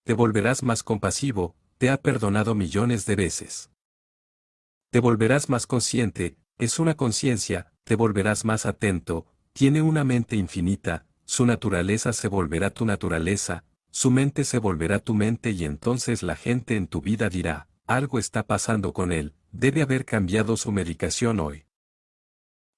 ¿Te volverás más compasivo? Te ha perdonado millones de veces. ¿Te volverás más consciente? Es una conciencia. ¿Te volverás más atento? Tiene una mente infinita, su naturaleza se volverá tu naturaleza. Su mente se volverá tu mente y entonces la gente en tu vida dirá, algo está pasando con él, debe haber cambiado su medicación hoy.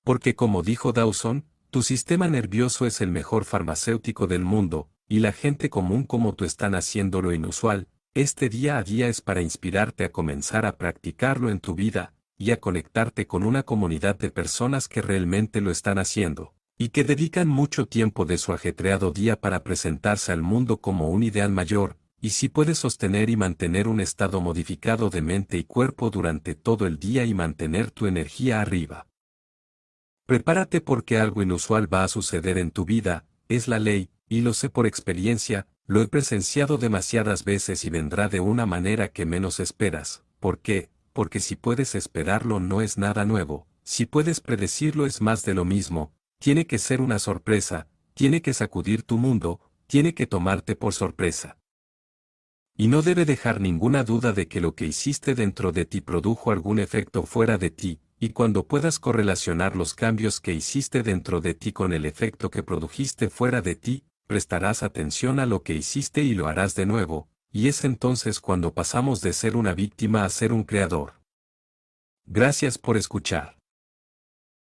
Porque como dijo Dawson, tu sistema nervioso es el mejor farmacéutico del mundo, y la gente común como tú están haciendo lo inusual, este día a día es para inspirarte a comenzar a practicarlo en tu vida, y a conectarte con una comunidad de personas que realmente lo están haciendo. Y que dedican mucho tiempo de su ajetreado día para presentarse al mundo como un ideal mayor, y si puedes sostener y mantener un estado modificado de mente y cuerpo durante todo el día y mantener tu energía arriba. Prepárate porque algo inusual va a suceder en tu vida, es la ley, y lo sé por experiencia, lo he presenciado demasiadas veces y vendrá de una manera que menos esperas. ¿Por qué? Porque si puedes esperarlo no es nada nuevo, si puedes predecirlo es más de lo mismo. Tiene que ser una sorpresa, tiene que sacudir tu mundo, tiene que tomarte por sorpresa. Y no debe dejar ninguna duda de que lo que hiciste dentro de ti produjo algún efecto fuera de ti, Y cuando puedas correlacionar los cambios que hiciste dentro de ti con el efecto que produjiste fuera de ti, prestarás atención a lo que hiciste y lo harás de nuevo, y es entonces cuando pasamos de ser una víctima a ser un creador. Gracias por escuchar.